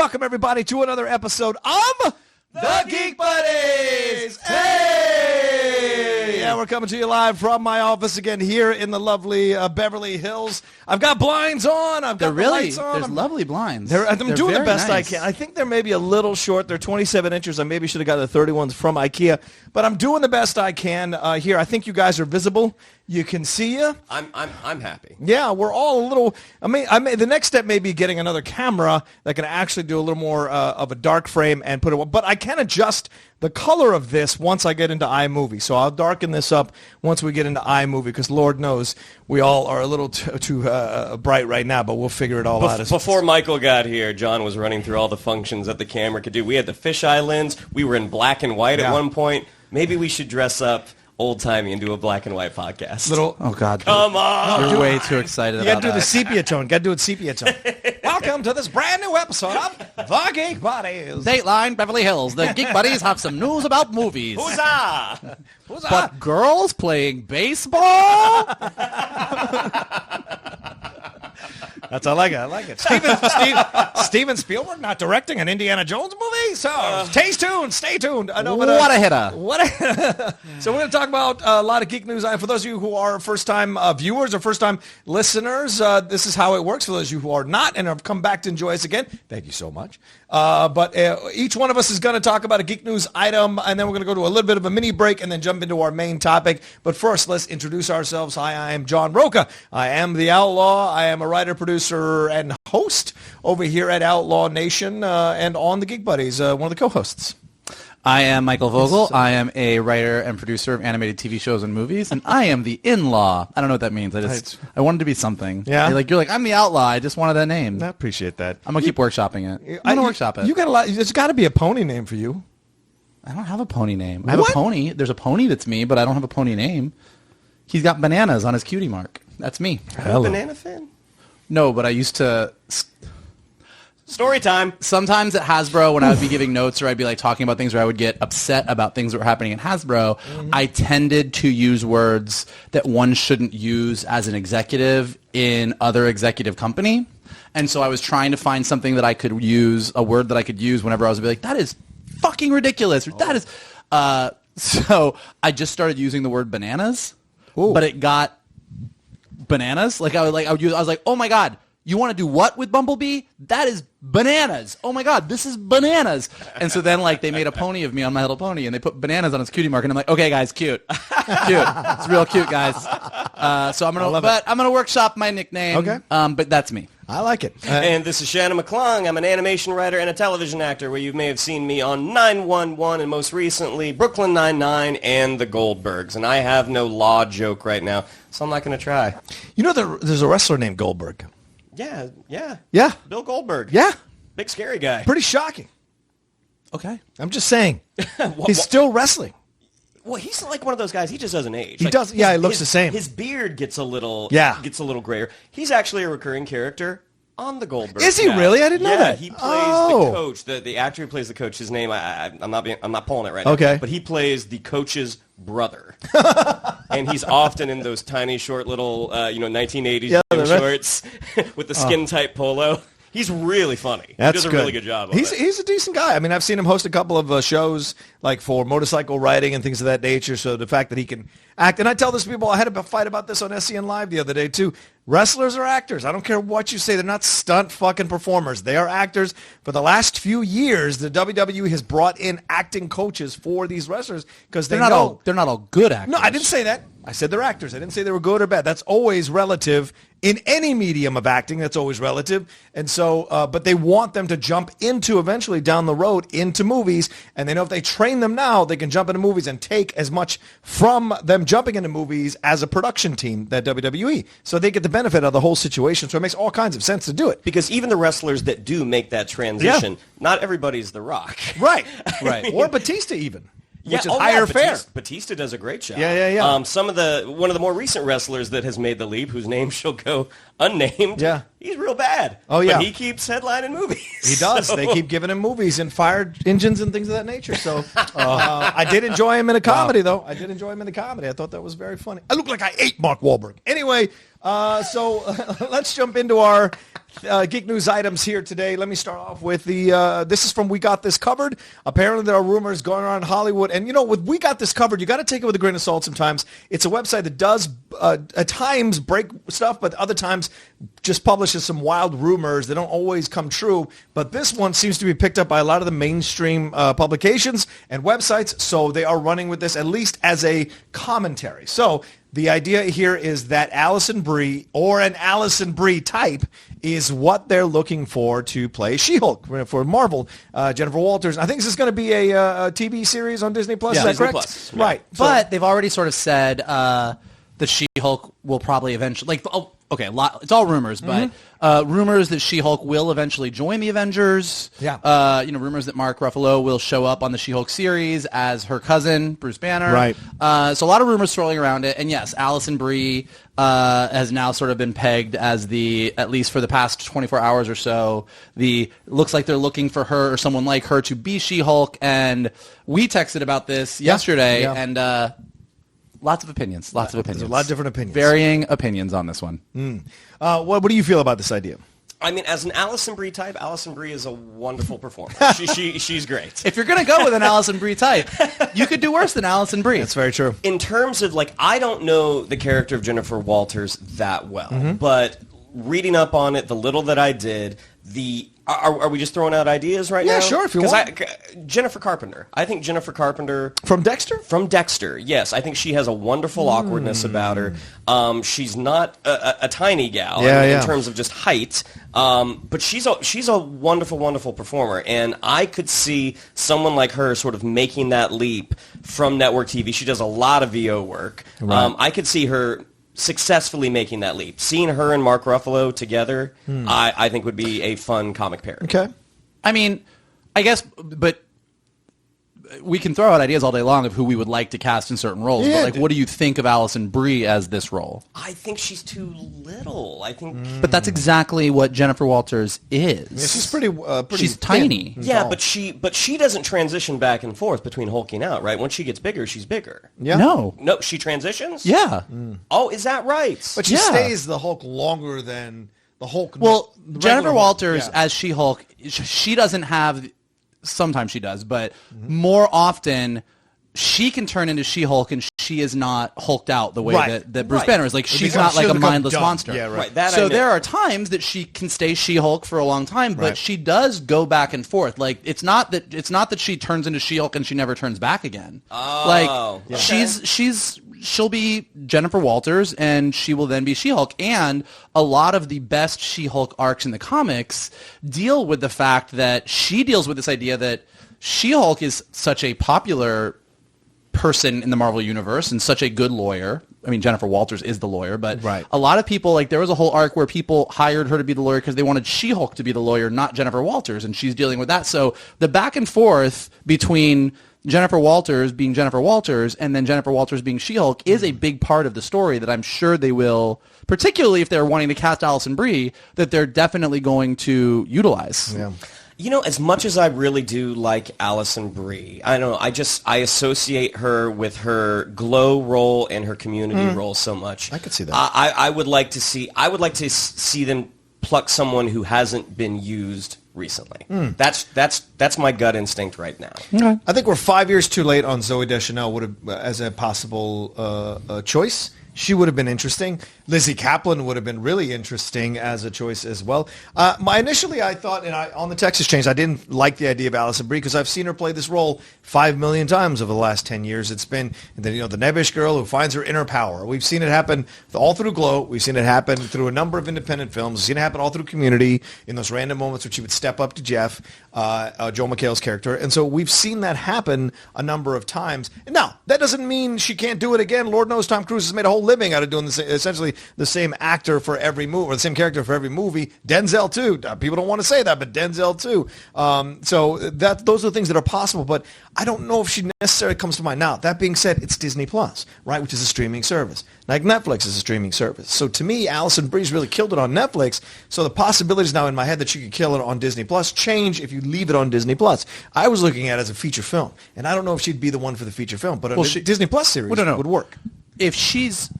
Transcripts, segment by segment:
Welcome, everybody, to another episode of The Geek Buddies. Hey! Yeah, we're coming to you live from my office again here in the lovely Beverly Hills. I've got blinds on. I've got the lights on. There's lovely blinds. I'm doing the best nice. I can. I think they're maybe a little short. They're 27 inches. I maybe should have got the 30 from IKEA. But I'm doing the best I can here. I think you guys are visible. You can see you. I'm happy. Yeah, we're all a little. The next step may be getting another camera that can actually do a little more of a dark frame and put it. But I can adjust the color of this once I get into iMovie. So I'll darken this up once we get into iMovie because Lord knows we all are a little too bright right now. But we'll figure it all out. Before Michael got here, John was running through all the functions that the camera could do. We had the fisheye lens. We were in black and white at one point. Maybe we should dress up old-timey and do a black and white podcast. Oh, God. Come on. You're way too excited about that. You got to do the sepia tone. Got to do it sepia tone. Welcome to this brand new episode of The Geek Buddies. Dateline, Beverly Hills. The Geek Buddies have some news about movies. Huzzah! Huzzah! But girls playing baseball? I like it. Steven Spielberg not directing an Indiana Jones movie? So stay tuned. What a hitter. So we're going to talk about a lot of geek news. For those of you who are first-time viewers or first-time listeners, this is how it works. For those of you who are not and have come back to enjoy us again, thank you so much. But each one of us is going to talk about a geek news item, and then we're going to go to a little bit of a mini break and then jump into our main topic. But first, let's introduce ourselves. Hi, I am John Rocha. I am the Outlaw. I am a writer, producer, and host over here at Outlaw Nation and on the Geek Buddies, one of the co-hosts. I am Michael Vogel. I am a writer and producer of animated TV shows and movies, and I am the in-law. I don't know what that means. I wanted to be something. Yeah? You're like, I'm the outlaw. I just wanted that name. I appreciate that. I'm going to keep workshopping it. I'm going to workshop it. You got a lot. There's got to be a pony name for you. I don't have a pony name. I have a pony. There's a pony that's me, but I don't have a pony name. He's got bananas on his cutie mark. That's me. Are you a banana fan? No, but I used to... Story time. Sometimes at Hasbro, when I would be giving notes or I'd be like talking about things where I would get upset about things that were happening at Hasbro, I tended to use words that one shouldn't use as an executive in other executive company. And so I was trying to find something that I could use, a word that I could use whenever I was like, that is fucking ridiculous. Or, that is... So I just started using the word bananas, but it got bananas. I was like, oh my God. You want to do what with Bumblebee? That is bananas. Oh, my God, this is bananas. And so then, they made a pony of me on My Little Pony, and they put bananas on his cutie mark. And I'm like, okay, guys, cute. Cute. It's real cute, guys. So I'm going to workshop my nickname. Okay. But that's me. I like it. And this is Shannon McClung. I'm an animation writer and a television actor where you may have seen me on 911 and most recently Brooklyn Nine-Nine and The Goldbergs. And I have no law joke right now, so I'm not going to try. You know, there's a wrestler named Goldberg. Yeah. Bill Goldberg. Yeah. Big scary guy. Pretty shocking. Okay. I'm just saying. He's still wrestling. Well, he's like one of those guys. He just doesn't age. He does. Yeah, he looks the same. His beard gets a little grayer. He's actually a recurring character on the Goldberg. Is he really? I didn't know that. He plays the coach. The actor who plays the coach. His name I'm not pulling it right now. Okay. But he plays the coach's brother, and he's often in those tiny, short, little 1980s shorts with the skin tight polo. He's really funny. That's he does a really good job of it. He's a decent guy. I mean, I've seen him host a couple of shows for motorcycle riding and things of that nature. So the fact that he can act, and I tell this to people, I had a fight about this on SCN Live the other day too. Wrestlers are actors. I don't care what you say. They're not stunt fucking performers. They are actors. For the last few years, the WWE has brought in acting coaches for these wrestlers because they're not all good actors. No, I didn't say that. I said they're actors. I didn't say they were good or bad. That's always relative. In any medium of acting, that's always relative. And so, but they want them to jump into eventually down the road into movies. And they know if they train them now, they can jump into movies and take as much from them jumping into movies as a production team, that WWE. So they get the benefit of the whole situation. So it makes all kinds of sense to do it. Because even the wrestlers that do make that transition, not everybody's The Rock. Right. Or Batista even. Which is higher fare. Batista does a great job. Yeah. One of the more recent wrestlers that has made the leap, whose name shall go unnamed. Yeah. He's real bad. Oh, yeah. But he keeps headlining movies. He does. So- They keep giving him movies and fire engines and things of that nature. So I did enjoy him in a comedy, though. I did enjoy him in the comedy. I thought that was very funny. I look like I ate Mark Wahlberg. Anyway, so let's jump into our Geek News items here today. Let me start off with this is from We Got This Covered. Apparently there are rumors going around in Hollywood. And, with We Got This Covered, you got to take it with a grain of salt sometimes. It's a website that does at times break stuff, but other times just publishes some wild rumors that don't always come true. But this one seems to be picked up by a lot of the mainstream publications and websites. So they are running with this at least as a commentary. So the idea here is that Alison Brie or an Alison Brie type is what they're looking for to play She-Hulk for Marvel. Jennifer Walters. I think this is going to be a TV series on Disney Plus. Yeah, is that Disney correct? Plus. Right. But they've already sort of said that She-Hulk will probably eventually, it's all rumors, but rumors that She-Hulk will eventually join the Avengers. Yeah. Rumors that Mark Ruffalo will show up on the She-Hulk series as her cousin, Bruce Banner. Right. So a lot of rumors swirling around it. And yes, Alison Brie has now sort of been pegged as at least for the past 24 hours or so, looks like they're looking for her or someone like her to be She-Hulk. And we texted about this yesterday, and lots of opinions. There's a lot of different opinions. Varying opinions on this one. What do you feel about this idea? I mean, as an Alison Brie type, Alison Brie is a wonderful performer. She's great. If you're going to go with an Alison Brie type, you could do worse than Alison Brie. That's very true. In terms of, I don't know the character of Jennifer Walters that well, but reading up on it, the little that I did, are we just throwing out ideas right now? Yeah, sure, if you want. Jennifer Carpenter. I think Jennifer Carpenter... From Dexter? From Dexter, yes. I think she has a wonderful awkwardness about her. She's not a tiny gal in terms of just height, but she's a wonderful, wonderful performer. And I could see someone like her sort of making that leap from network TV. She does a lot of VO work. Right. I could see her successfully making that leap. Seeing her and Mark Ruffalo together, I think would be a fun comic pairing. Okay. I mean, I guess, but we can throw out ideas all day long of who we would like to cast in certain roles. Yeah, but what do you think of Alison Brie as this role? I think she's too little. I think... But that's exactly what Jennifer Walters is. Yeah, she's pretty she's thin tiny. and Yeah, tall. but she doesn't transition back and forth between hulking out, right? Once she gets bigger, she's bigger. Yeah. No. No, she transitions? Yeah. Oh, is that right? But she Yeah. stays the Hulk longer than the Hulk. Well, the Jennifer regular Hulk. Walters Yeah. as She-Hulk, she doesn't have... Sometimes she does, but more often she can turn into She-Hulk, and she is not hulked out the way Right. that Bruce Right. Banner is. Like, she's becomes- not she like a doesn't become mindless dumb. monster. Yeah, right. That I So know. there are times that she can stay She-Hulk for a long time, but Right. she does go back and forth. Like, it's not that she turns into She-Hulk and she never turns back again. Oh, Like, okay. she'll be Jennifer Walters, and she will then be She-Hulk. And a lot of the best She-Hulk arcs in the comics deal with the fact that she deals with this idea that She-Hulk is such a popular person in the Marvel Universe and such a good lawyer. I mean, Jennifer Walters is the lawyer, but Right. a lot of people, there was a whole arc where people hired her to be the lawyer because they wanted She-Hulk to be the lawyer, not Jennifer Walters, and she's dealing with that. So the back and forth between Jennifer Walters being Jennifer Walters and then Jennifer Walters being She-Hulk is a big part of the story that I'm sure they will, particularly if they're wanting to cast Alison Brie, that they're definitely going to utilize. Yeah. You know, as much as I really do like Alison Brie, I don't know, I associate her with her Glow role and her Community role so much. I could see that. I would like to see them pluck someone who hasn't been used recently. That's my gut instinct right now. I think we're 5 years too late on Zooey Deschanel as a possible choice. She would have been interesting. Lizzie Kaplan would have been really interesting as a choice as well. Initially, I thought, on the text exchange, I didn't like the idea of Alison Brie because I've seen her play this role 5 million times over the last 10 years. It's been the nebbish girl who finds her inner power. We've seen it happen all through Glow. We've seen it happen through a number of independent films. We've seen it happen all through Community in those random moments where she would step up to Jeff, Joel McHale's character. And so we've seen that happen a number of times. Now, that doesn't mean she can't do it again. Lord knows Tom Cruise has made a whole living out of doing essentially the same actor for every movie, or the same character for every movie. Denzel too. People don't want to say that, but Denzel too. So those are the things that are possible, but I don't know if she necessarily comes to mind. Now, that being said, it's Disney Plus, right, which is a streaming service. Like Netflix is a streaming service. So to me, Alison Brie's really killed it on Netflix. So the possibilities now in my head that she could kill it on Disney Plus change if you leave it on Disney Plus. I was looking at it as a feature film, and I don't know if she'd be the one for the feature film, but a Disney Plus series would work. If she's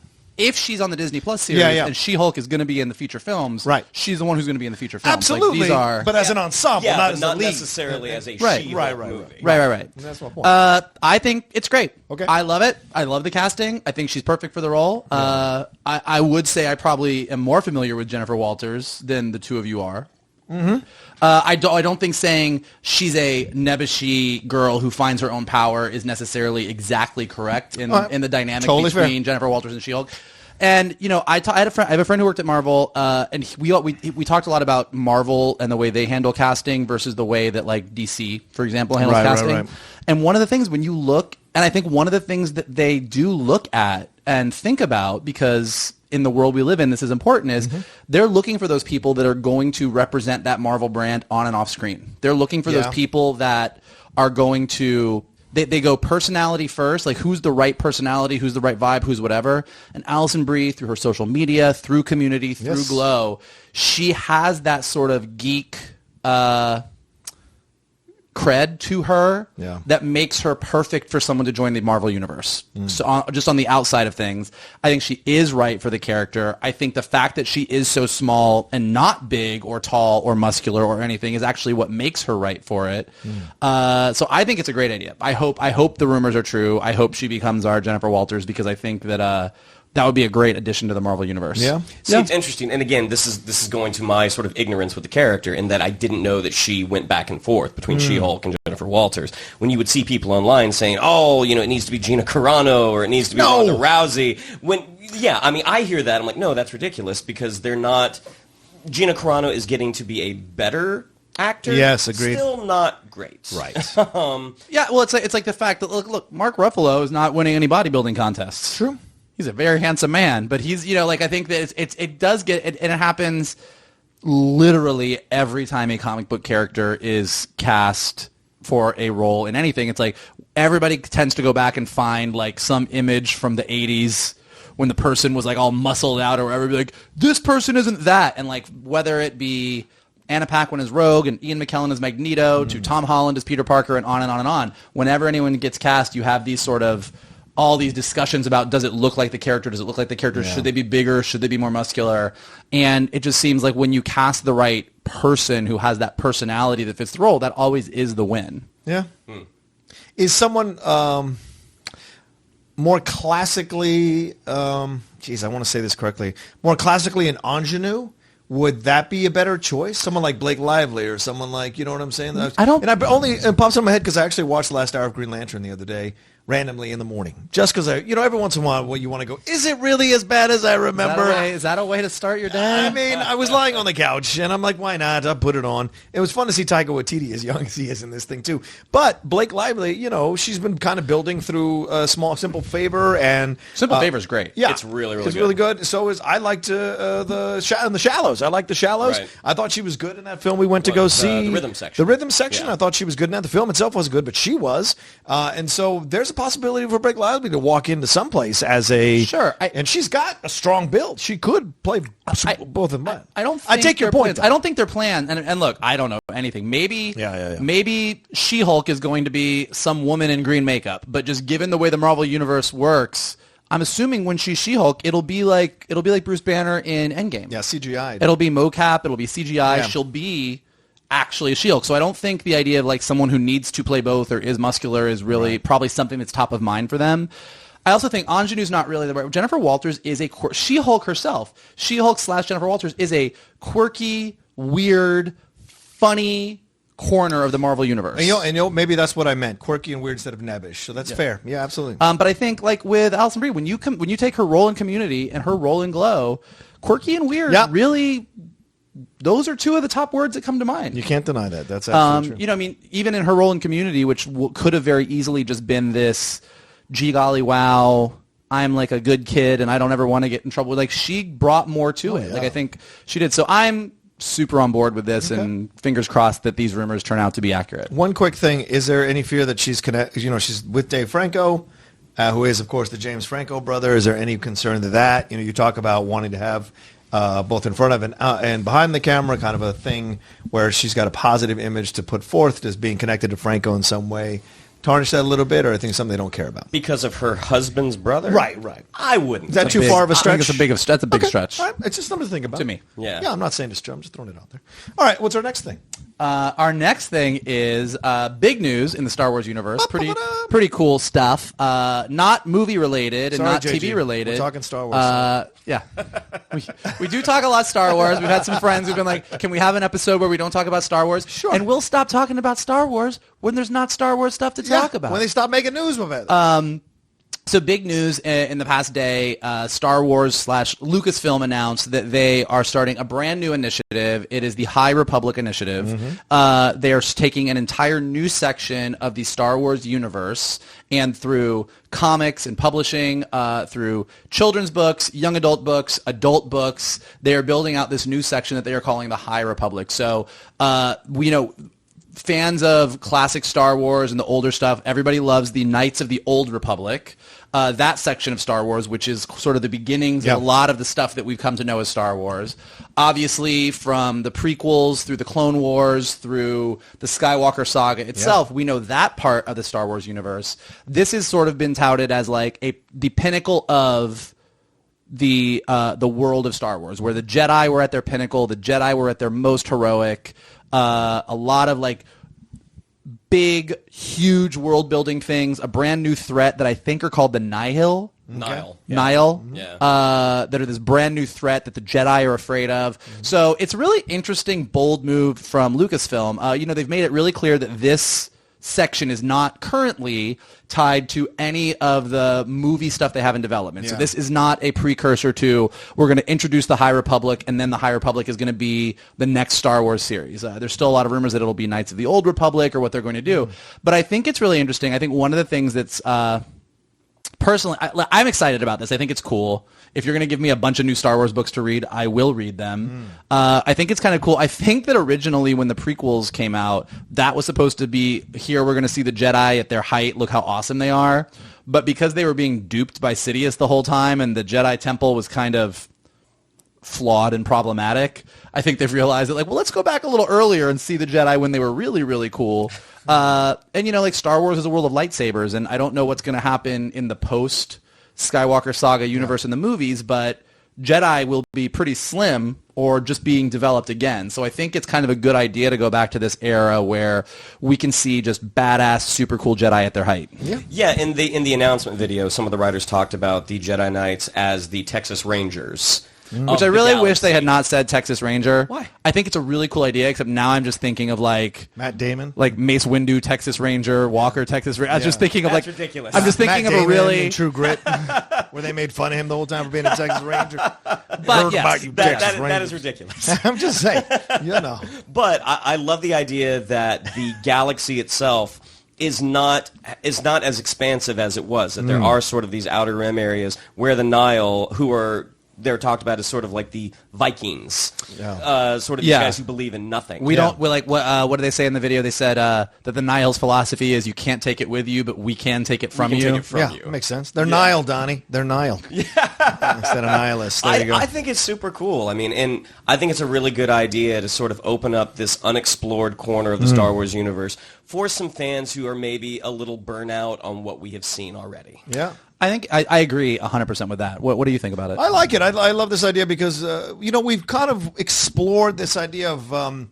on the Disney Plus series and She-Hulk is going to be in the feature films, right, she's the one who's going to be in the feature films. Absolutely, like, these are, but as an ensemble, not as a lead. Necessarily as a She-Hulk movie. Right. That's my point. I think it's great. Okay. I love it. I love the casting. I think she's perfect for the role. I would say I probably am more familiar with Jennifer Walters than the two of you are. Mm-hmm. I don't think saying she's a nebbishy girl who finds her own power is necessarily exactly correct in the dynamic between Jennifer Walters and She-Hulk. And I have a friend who worked at Marvel, and we talked a lot about Marvel and the way they handle casting versus the way that like DC, for example, handles casting. Right. And one of the things when you look, and I think one of the things that they do look at and think about, because in the world we live in, this is important, is they're looking for those people that are going to represent that Marvel brand on and off screen. They're looking for those people that are going to, they go personality first, like who's the right personality, who's the right vibe, who's whatever. And Alison Brie, through her social media, through Community, through Glow, she has that sort of geek cred to her that makes her perfect for someone to join the Marvel universe. So just on the outside of things, I think she is right for the character. I think the fact that she is so small and not big or tall or muscular or anything is actually what makes her right for it. So I think it's a great idea. I hope the rumors are true. I hope she becomes our Jennifer Walters, because I think that that would be a great addition to the Marvel universe. See, it's interesting, and again, this is going to my sort of ignorance with the character, in that I didn't know that she went back and forth between She-Hulk and Jennifer Walters. When you would see people online saying, "Oh, it needs to be Gina Carano or it needs to be Ronda Rousey," I hear that, I'm like, no, that's ridiculous, because they're not. Gina Carano is getting to be a better actor. Yes, agreed. Still not great. Right. It's like the fact that look, Mark Ruffalo is not winning any bodybuilding contests. True. He's a very handsome man, but he's, I think that it does get, and it happens literally every time a comic book character is cast for a role in anything. It's like everybody tends to go back and find like some image from the 80s when the person was like all muscled out or whatever, be like, this person isn't that. And like, whether it be Anna Paquin as Rogue and Ian McKellen as Magneto to Tom Holland as Peter Parker and on and on and on. Whenever anyone gets cast, you have these sort of all these discussions about, does it look like the character? Does it look like the character? Should they be bigger? Should they be more muscular? And it just seems like when you cast the right person who has that personality that fits the role, that always is the win. Yeah. Is someone more classically, I want to say this correctly, more classically an ingenue? Would that be a better choice? Someone like Blake Lively or someone like, you know what I'm saying? It pops in my head because I actually watched the last hour of Green Lantern the other day, randomly in the morning. Just because every once in a while you want to go, is it really as bad as I remember? Is that a way to start your day? I mean, I was lying on the couch and I'm like, why not? I'll put it on. It was fun to see Taika Waititi as young as he is in this thing too. But Blake Lively, she's been kind of building through Small Simple Favor, and Simple Favor is great. Yeah, it's really good. It's really good. So I liked the Shallows. I liked the Shallows. Right. I thought she was good in that film we went to go see. The Rhythm Section. The Rhythm Section. Yeah. I thought she was good in that. The film itself wasn't good, but she was. And so there's a possibility for Blake Lively to walk into someplace as a and she's got a strong build. She could play both of them. I take your point. I don't think their plan. And look, I don't know anything. Maybe maybe She-Hulk is going to be some woman in green makeup. But just given the way the Marvel universe works, I'm assuming when she's She-Hulk, it'll be like Bruce Banner in Endgame. Yeah, CGI. It'll be mocap. It'll be CGI. Yeah. She'll be actually a She-Hulk. So I don't think the idea of like someone who needs to play both or is muscular is really probably something that's top of mind for them. I also think ingenue's not really the right. Jennifer Walters is She-Hulk herself. She-Hulk / Jennifer Walters is a quirky, weird, funny corner of the Marvel universe. And maybe that's what I meant. Quirky and weird instead of nebbish. So that's fair. Yeah, absolutely. But I think like with Alison Brie, when you take her role in Community and her role in Glow, quirky and weird really, those are two of the top words that come to mind. You can't deny that. That's absolutely true. Even in her role in Community, which could have very easily just been this gee golly wow, I'm like a good kid and I don't ever want to get in trouble. Like she brought more to it. Yeah. Like I think she did. So I'm super on board with this, and fingers crossed that these rumors turn out to be accurate. One quick thing: is there any fear that she's she's with Dave Franco, who is of course the James Franco brother? Is there any concern to that? You talk about wanting to have both in front of and behind the camera, kind of a thing where she's got a positive image to put forth as being connected to Franco in some way. Tarnish that a little bit, or I think something they don't care about Because of her husband's brother? Right. I wouldn't. Is that too far of a stretch? I think that's a big stretch. All right. It's just something to think about. To me. Yeah. Yeah, I'm not saying it's true. I'm just throwing it out there. All right, what's our next thing? Our next thing is big news in the Star Wars universe. Pretty cool stuff. Not movie related and Sorry, not JG. TV related. We're talking Star Wars. Yeah. we do talk a lot Star Wars. We've had some friends who've been like, can we have an episode where we don't talk about Star Wars? Sure. And we'll stop talking about Star Wars when there's not Star Wars stuff to talk about. When they stop making news with it. So big news in the past day, Star Wars / Lucasfilm announced that they are starting a brand new initiative. It is the High Republic Initiative. They are taking an entire new section of the Star Wars universe, and through comics and publishing, through children's books, young adult books, they are building out this new section that they are calling the High Republic. So we know fans of classic Star Wars and the older stuff, everybody loves the Knights of the Old Republic, that section of Star Wars, which is sort of the beginnings of a lot of the stuff that we've come to know as Star Wars. Obviously, from the prequels through the Clone Wars, through the Skywalker saga itself, we know that part of the Star Wars universe. This has sort of been touted as like the pinnacle of the world of Star Wars, where the Jedi were at their pinnacle, the Jedi were at their most heroic. A lot of like big, huge world-building things. A brand new threat that I think are called the Nihil. Nile. That are this brand new threat that the Jedi are afraid of. So it's a really interesting, bold move from Lucasfilm. They've made it really clear that this section is not currently tied to any of the movie stuff they have in development. So this is not a precursor to, we're going to introduce the High Republic and then the High Republic is going to be the next Star Wars series. There's still a lot of rumors that it'll be Knights of the Old Republic or what they're going to do. But I think it's really interesting. I think one of the things that's personally, I'm excited about this. I think it's cool. If you're going to give me a bunch of new Star Wars books to read, I will read them. I think it's kind of cool. I think that originally when the prequels came out, that was supposed to be, here we're going to see the Jedi at their height. Look how awesome they are. But because they were being duped by Sidious the whole time and the Jedi Temple was kind of flawed and problematic, I think they've realized that, let's go back a little earlier and see the Jedi when they were really, really cool. And Star Wars is a world of lightsabers, and I don't know what's going to happen in the post-Skywalker saga universe in the movies, but Jedi will be pretty slim or just being developed again. So I think it's kind of a good idea to go back to this era where we can see just badass, super cool Jedi at their height. Yeah, in the announcement video, some of the writers talked about the Jedi Knights as the Texas Rangers. Which I really wish they had not said Texas Ranger. Why? I think it's a really cool idea, except now I'm just thinking of Matt Damon, Mace Windu, Texas Ranger, Walker, Texas Ranger. I was just thinking of That's ridiculous. I'm just thinking Matt of Damon a really in True Grit, where they made fun of him the whole time for being a Texas Ranger. But yes, about you, Texas Rangers. That is ridiculous. I'm just saying, But I love the idea that the galaxy itself is not as expansive as it was. That there are sort of these outer rim areas where the Nile, who are they're talked about as sort of like the Vikings, sort of these guys who believe in nothing. What do they say in the video? They said that the Nile's philosophy is you can't take it with you, but we can take it from you. Take it from you. Makes sense. They're Nile, Donnie. They're Nile. Instead of nihilists. There you go. I think it's super cool. I mean, and I think it's a really good idea to sort of open up this unexplored corner of the Star Wars universe for some fans who are maybe a little burnout on what we have seen already. Yeah. I think I agree 100% with that. What do you think about it? I like it. I love this idea because, we've kind of explored this idea of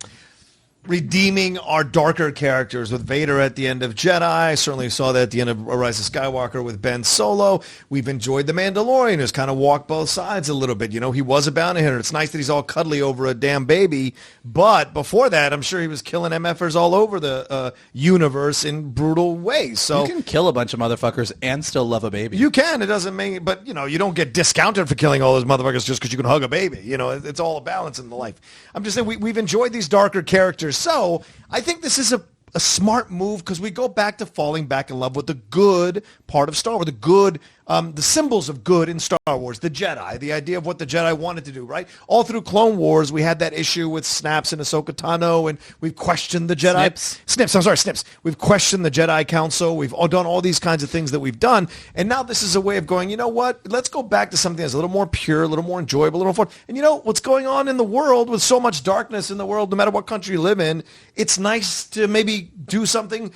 redeeming our darker characters with Vader at the end of Jedi. I certainly saw that at the end of Rise of Skywalker with Ben Solo. We've enjoyed The Mandalorian, who's kind of walked both sides a little bit. He was a bounty hunter. It's nice that he's all cuddly over a damn baby. But before that, I'm sure he was killing MFers all over the universe in brutal ways. So you can kill a bunch of motherfuckers and still love a baby. You can. It doesn't mean, but you don't get discounted for killing all those motherfuckers just because you can hug a baby. It's all a balance in the life. I'm just saying we've enjoyed these darker characters. So I think this is a smart move because we go back to falling back in love with the good part of Star Wars, the good, the symbols of good in Star Wars, the Jedi, the idea of what the Jedi wanted to do, right? All through Clone Wars, we had that issue with Snaps and Ahsoka Tano, and we've questioned the Jedi. Snips. We've questioned the Jedi Council. We've all done all these kinds of things that we've done, and now this is a way of going, you know what? Let's go back to something that's a little more pure, a little more enjoyable, a little more fun. And you know what's going on in the world with so much darkness in the world, no matter what country you live in, it's nice to maybe do something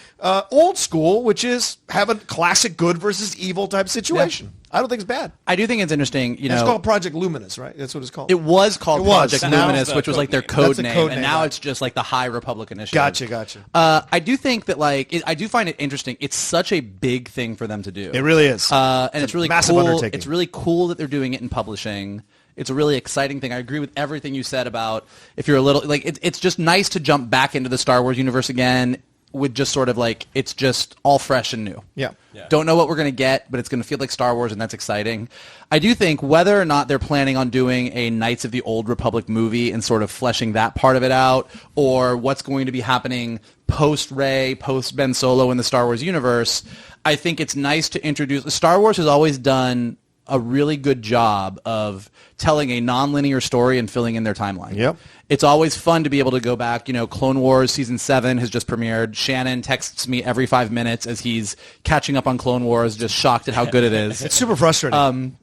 old school, which is have a classic good versus evil type situation. I don't think it's bad. I do think it's interesting. It's called Project Luminous, right? That's what it's called. It was called Project Luminous, which was like their code name, and now right. It's just like the High Republic Initiative. Gotcha. I do think that I do find it interesting. It's such a big thing for them to do. It really is. And it's really massive cool. undertaking. It's really cool that they're doing it in publishing. It's a really exciting thing. I agree with everything you said about if you're a little like it's just nice to jump back into the Star Wars universe again with just sort of like it's just all fresh and new. Yeah. Don't know what we're going to get, but it's going to feel like Star Wars, and that's exciting. I do think whether or not they're planning on doing a Knights of the Old Republic movie and sort of fleshing that part of it out, or what's going to be happening post-Rey, post-Ben Solo in the Star Wars universe, I think it's nice to introduce... Star Wars has always done a really good job of telling a non-linear story and filling in their timeline. Yep. It's always fun to be able to go back. Clone Wars Season 7 has just premiered. Shannon texts me every 5 minutes as he's catching up on Clone Wars, just shocked at how good it is. It's super frustrating.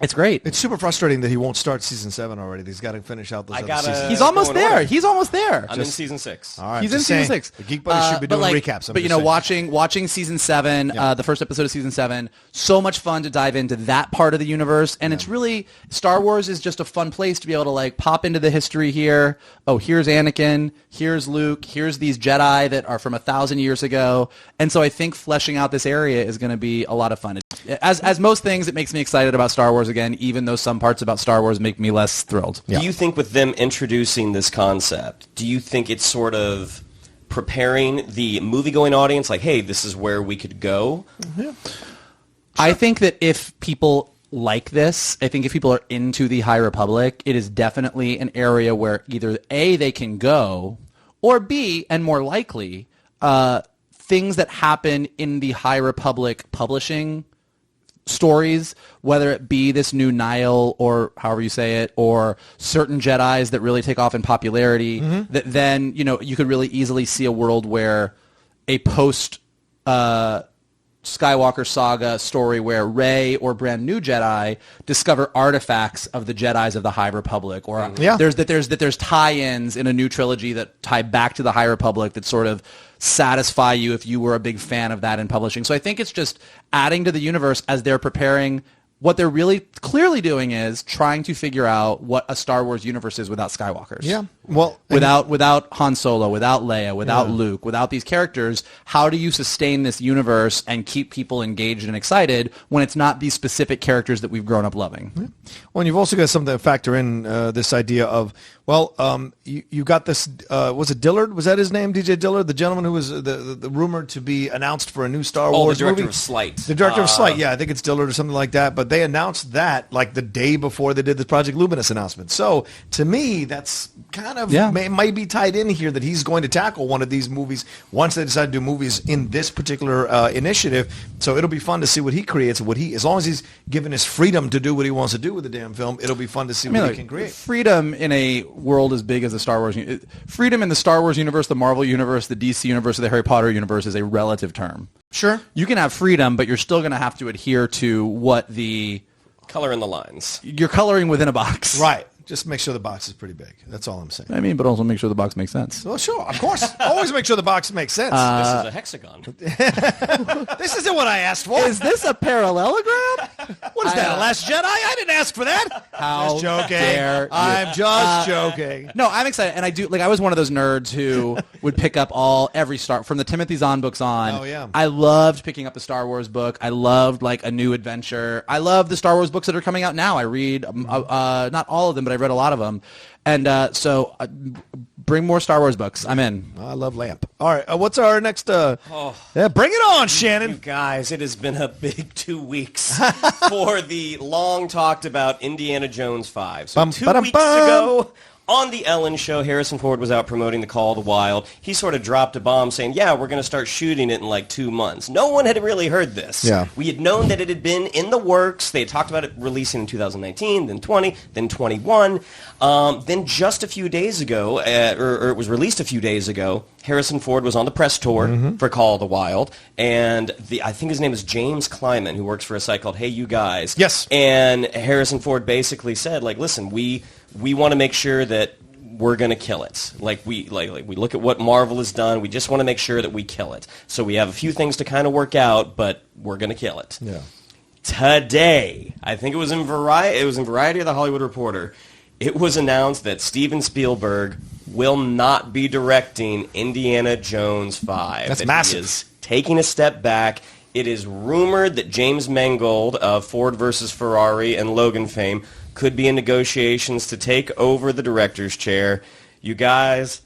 It's great. It's super frustrating that he won't start Season 7 already. He's got to finish out those other seasons. He's almost there. He's almost there. I'm in Season 6. All right, He's in Season 6. The Geek Buddies should be doing recaps. Watching Season 7, the first episode of Season 7, so much fun to dive into that part of the universe. And it's really, Star Wars is just a fun place to be able to like pop into the history here. Oh, here's Anakin. Here's Luke. Here's these Jedi that are from 1,000 years ago. And so I think fleshing out this area is going to be a lot of fun. As most things, it makes me excited about Star Wars again, even though some parts about Star Wars make me less thrilled. Do you think with them introducing this concept, do you think it's sort of preparing the movie-going audience, like, hey, this is where we could go? Yeah. I think that if people like this, I think if people are into the High Republic, it is definitely an area where either A, they can go, or B, and more likely, things that happen in the High Republic publishing stories, whether it be this new Nihil or however you say it, or certain Jedis that really take off in popularity, that then, you could really easily see a world where a post Skywalker saga story where Rey or brand new Jedi discover artifacts of the Jedis of the High Republic, or there's tie-ins in a new trilogy that tie back to the High Republic that sort of satisfy you if you were a big fan of that in publishing. So I think it's just adding to the universe as they're preparing. What they're really clearly doing is trying to figure out what a Star Wars universe is without Skywalkers. Yeah. Well, without Han Solo, without Leia, without Luke, without these characters, how do you sustain this universe and keep people engaged and excited when it's not these specific characters that we've grown up loving? Yeah. Well, and you've also got something to factor in this idea of, you got this, was it Dillard? Was that his name, DJ Dillard? The gentleman who was the rumored to be announced for a new Star Wars the director movie? of Slight. The director of Slight, yeah, I think it's Dillard or something like that. But they announced that like the day before they did the Project Luminous announcement. So to me, that's kind of might be tied in here that he's going to tackle one of these movies once they decide to do movies in this particular initiative. So it'll be fun to see what he creates and as long as he's given his freedom to do what he wants to do with the damn film, it'll be fun to see what he can create. Freedom in a world as big as the Star Wars, freedom in the Star Wars universe, the Marvel universe, the DC universe, the Harry Potter universe is a relative term. Sure. You can have freedom, but you're still going to have to adhere to what color in the lines. You're coloring within a box. Right. Just make sure the box is pretty big. That's all I'm saying. I mean, but also make sure the box makes sense. Well, sure. Of course. Always make sure the box makes sense. This is a hexagon. This isn't what I asked for. Is this a parallelogram? What is that, a Last Jedi? I didn't ask for that. How just joking. dare you. I'm just joking. No, I'm excited. And I was one of those nerds who would pick up every Star, from the Timothy Zahn books on. Oh, yeah. I loved picking up the Star Wars book. I loved like A New Adventure. I love the Star Wars books that are coming out now. I read, not all of them, but I've read a lot of them. And so bring more Star Wars books. I'm in. I love Lamp. All right. What's our next? Bring it on, Shannon. You guys, it has been a big 2 weeks for the long talked about Indiana Jones 5. So 2 weeks ago, On the Ellen show, Harrison Ford was out promoting The Call of the Wild. He sort of dropped a bomb saying, yeah, we're going to start shooting it in like 2 months. No one had really heard this. Yeah. We had known that it had been in the works. They had talked about it releasing in 2019, then 20, then 21. Then just a few days ago, or it was released a few days ago, Harrison Ford was on the press tour for Call of the Wild, and I think his name is James Kleiman, who works for a site called Hey You Guys. Yes. And Harrison Ford basically said, like, listen, we want to make sure that we're going to kill it. Like we look at what Marvel has done. We just want to make sure that we kill it. So we have a few things to kind of work out, but we're going to kill it. Yeah. Today, I think it was in Variety or The Hollywood Reporter, it was announced that Steven Spielberg will not be directing Indiana Jones 5. That's that massive. He is taking a step back. It is rumored that James Mangold of Ford versus Ferrari and Logan fame could be in negotiations to take over the director's chair. You guys,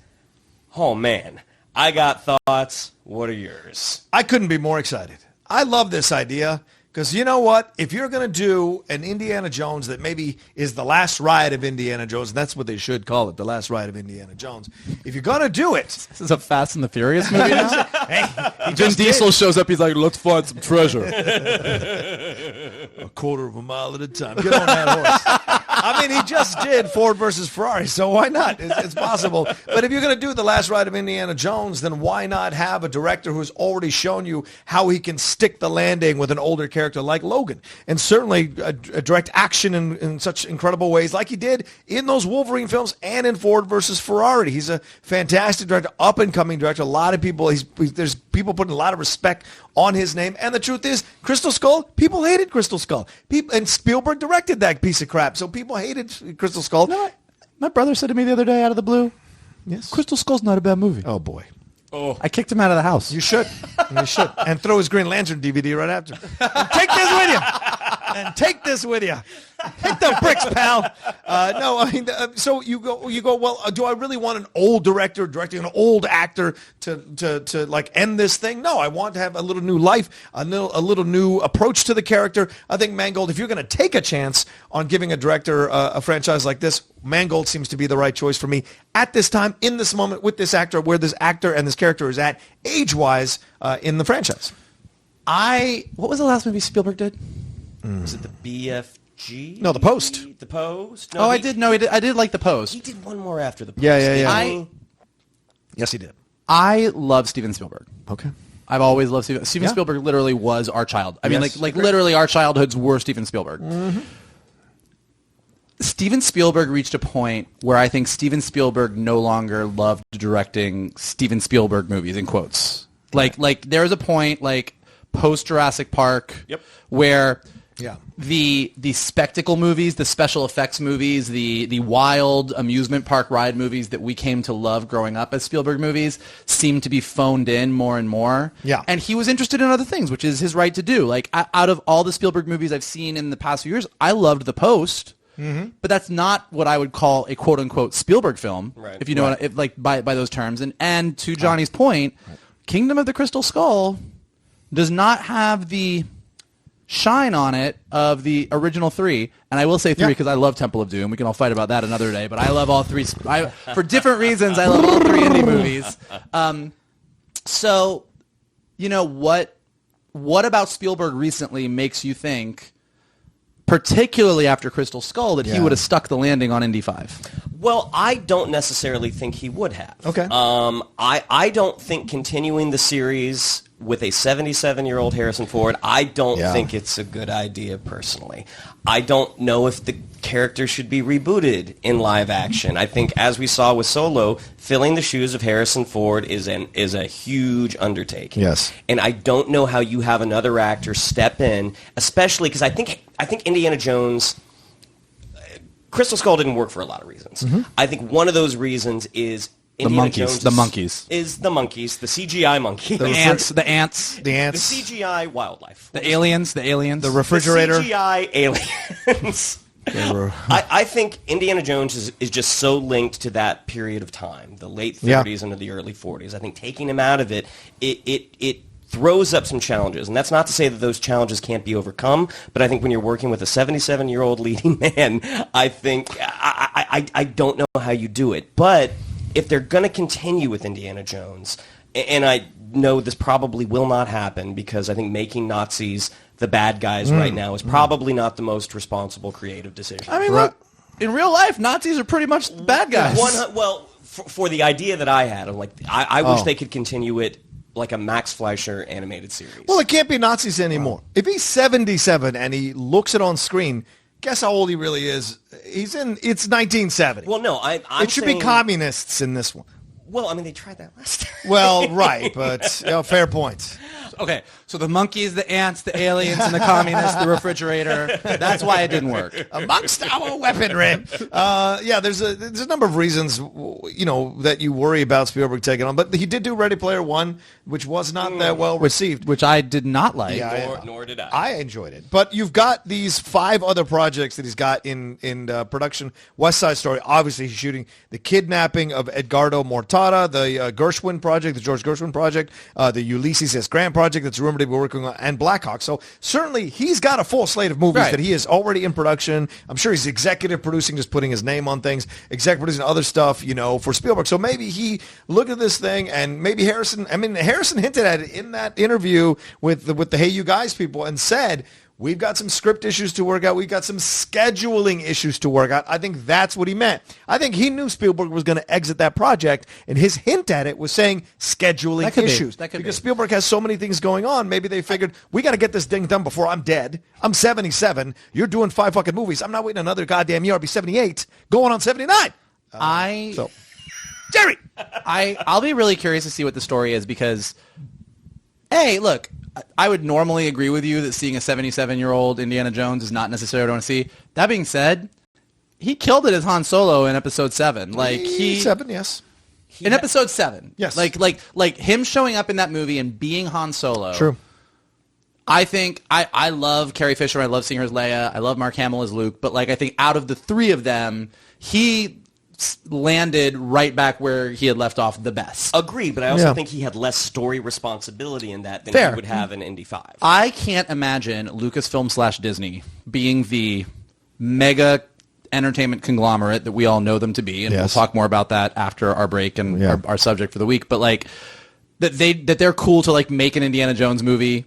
oh man, I got thoughts. What are yours? I couldn't be more excited. I love this idea because you know what? If you're going to do an Indiana Jones that maybe is the last ride of Indiana Jones, and that's what they should call it, the last ride of Indiana Jones. If you're going to do it, This is a Fast and the Furious movie now? hey, he Vin just Diesel did. shows up, he's like, let's find some treasure. A quarter of a mile at a time. Get on that horse. I mean, he just did Ford versus Ferrari, so why not? It's possible. But if you're going to do the last ride of Indiana Jones, then why not have a director who's already shown you how he can stick the landing with an older character like Logan? And certainly direct action in such incredible ways like he did in those Wolverine films and in Ford versus Ferrari. He's a fantastic director, up-and-coming director. A lot of people, there's people putting a lot of respect on his name. And the truth is, Crystal Skull, people hated Crystal Skull. And Spielberg directed that piece of crap, so people hated Crystal Skull. You know what? My brother said to me the other day out of the blue, Yes. Crystal Skull's not a bad movie. Oh, boy. I kicked him out of the house. You should. You should. And throw his Green Lantern DVD right after. And take this with you. And take this with you. Hit the bricks, pal. No, I mean, so you go, well, do I really want an old director directing an old actor to like end this thing? No, I want to have a little new life, a little new approach to the character. I think Mangold, if you're going to take a chance on giving a director a franchise like this, Mangold seems to be the right choice for me at this time, in this moment, with this actor, where this actor and this character is at age-wise in the franchise. What was the last movie Spielberg did? Was it the BFG? No, The Post. The Post? No, I did like The Post. He did one more after The Post. Yeah. didn't he? Yes, he did. I love Steven Spielberg. Okay. I've always loved Steven. Steven Yeah. Spielberg literally was our child. I mean, Yes, like literally our childhoods were Steven Spielberg. Mm-hmm. Steven Spielberg reached a point where I think Steven Spielberg no longer loved directing Steven Spielberg movies, in quotes. Like there was a point, like post Jurassic Park, Yep. where Yeah. the spectacle movies, the special effects movies, the wild amusement park ride movies that we came to love growing up as Spielberg movies seemed to be phoned in more and more. Yeah. And he was interested in other things, which is his right to do. Like, out of all the Spielberg movies I've seen in the past few years, I loved The Post. Mm-hmm. But that's not what I would call a quote-unquote Spielberg film, Right. if you know, if, like by those terms. And to Johnny's point, Kingdom of the Crystal Skull does not have the shine on it of the original three. And I will say three because I love Temple of Doom. We can all fight about that another day. But I love all three. For different reasons, I love all three indie movies. So, you know, what about Spielberg recently makes you think, particularly after Crystal Skull, that he would have stuck the landing on Indy 5? Well, I don't necessarily think he would have. Okay. I don't think continuing the series with a 77-year-old Harrison Ford, I don't think it's a good idea personally. I don't know if the character should be rebooted in live action. I think, as we saw with Solo, filling the shoes of Harrison Ford is a huge undertaking. Yes. And I don't know how you have another actor step in, especially because I think Indiana Jones, Crystal Skull didn't work for a lot of reasons. Mm-hmm. I think one of those reasons is Indiana Jones the monkeys, the CGI monkeys, the ants, the the ants, CGI wildlife, the aliens, the refrigerator, the CGI aliens. I think Indiana Jones is just so linked to that period of time, the late 30s into the early 40s. I think taking him out of it throws up some challenges. And that's not to say that those challenges can't be overcome, but I think when you're working with a 77-year-old leading man, I think I don't know how you do it. But if they're going to continue with Indiana Jones, and I know this probably will not happen because I think making Nazis the bad guys right now is probably not the most responsible creative decision. I mean, look, in real life, Nazis are pretty much the bad guys. For the idea that I had, I wish they could continue it like a Max Fleischer animated series. Well, it can't be Nazis anymore. If he's 77 and he looks it on screen, guess how old he really is? It's 1970. Well, no, it should be communists in this one. Well, I mean, they tried that last time. Well, right, but fair point. Okay, so the monkeys, the ants, the aliens, and the communists, the refrigerator. That's why it didn't work. Amongst our weaponry. There's a number of reasons, that you worry about Spielberg taking on. But he did do Ready Player One, which was not that well received. Which I did not like. Nor did I. I enjoyed it. But you've got these 5 other projects that he's got in production. West Side Story, obviously he's shooting the kidnapping of Edgardo Mortada, the Gershwin project, the George Gershwin project, the Ulysses S. Grant project that's rumored to be working on, and Black Hawk. So certainly he's got a full slate of movies that he is already in production. I'm sure he's executive producing, just putting his name on things, executive producing other stuff, for Spielberg. So maybe he looked at this thing, and maybe Harrison hinted at it in that interview with the Hey You Guys people and said, we've got some script issues to work out. We've got some scheduling issues to work out. I think that's what he meant. I think he knew Spielberg was going to exit that project, and his hint at it was saying scheduling issues. Because Spielberg has so many things going on, maybe they figured, we got to get this thing done before I'm dead. I'm 77. You're doing 5 fucking movies. I'm not waiting another goddamn year. I'll be 78, going on 79. Jerry! I'll be really curious to see what the story is because, hey, look, I would normally agree with you that seeing a 77-year-old Indiana Jones is not necessarily what I want to see. That being said, he killed it as Han Solo in Episode 7. Seven, yes. In Episode 7. Yes. Like him showing up in that movie and being Han Solo. True. I think I love Carrie Fisher. I love seeing her as Leia. I love Mark Hamill as Luke. But I think out of the 3 of them, he landed right back where he had left off the best. Agreed, but I also think he had less story responsibility in that than he would have in Indy 5. I can't imagine Lucasfilm / Disney being the mega entertainment conglomerate that we all know them to be, and we'll talk more about that after our break and our subject for the week, but that they're cool to make an Indiana Jones movie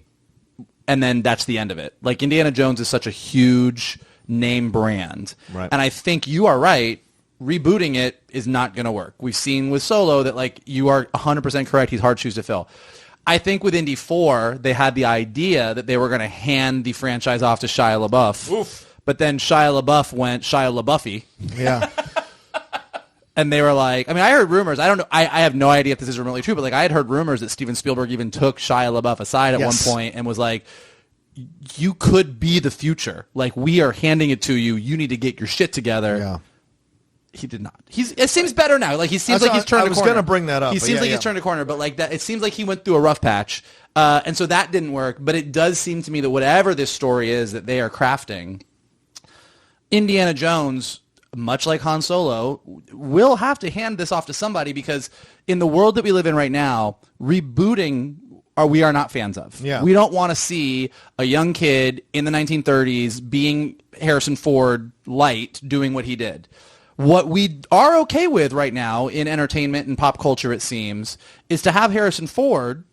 and then that's the end of it. Indiana Jones is such a huge name brand. Right. And I think you are right. Rebooting it is not going to work. We've seen with Solo that you are 100% correct. He's hard shoes to fill. I think with Indy 4, they had the idea that they were going to hand the franchise off to Shia LaBeouf. Oof. But then Shia LaBeouf went Shia LaBeoufy. Yeah. And they were I heard rumors. I don't know. I have no idea if this is remotely true, but I had heard rumors that Steven Spielberg even took Shia LaBeouf aside at one point and was like, you could be the future. We are handing it to you. You need to get your shit together. Yeah. He did not. It seems better now. He seems like he's turned a corner. I was going to bring that up. He seems like he's turned a corner, but that it seems like he went through a rough patch, and so that didn't work. But it does seem to me that whatever this story is that they are crafting, Indiana Jones, much like Han Solo, will have to hand this off to somebody because in the world that we live in right now, rebooting we are not fans of. Yeah. We don't want to see a young kid in the 1930s being Harrison Ford light doing what he did. What we are okay with right now in entertainment and pop culture, it seems, is to have Harrison Ford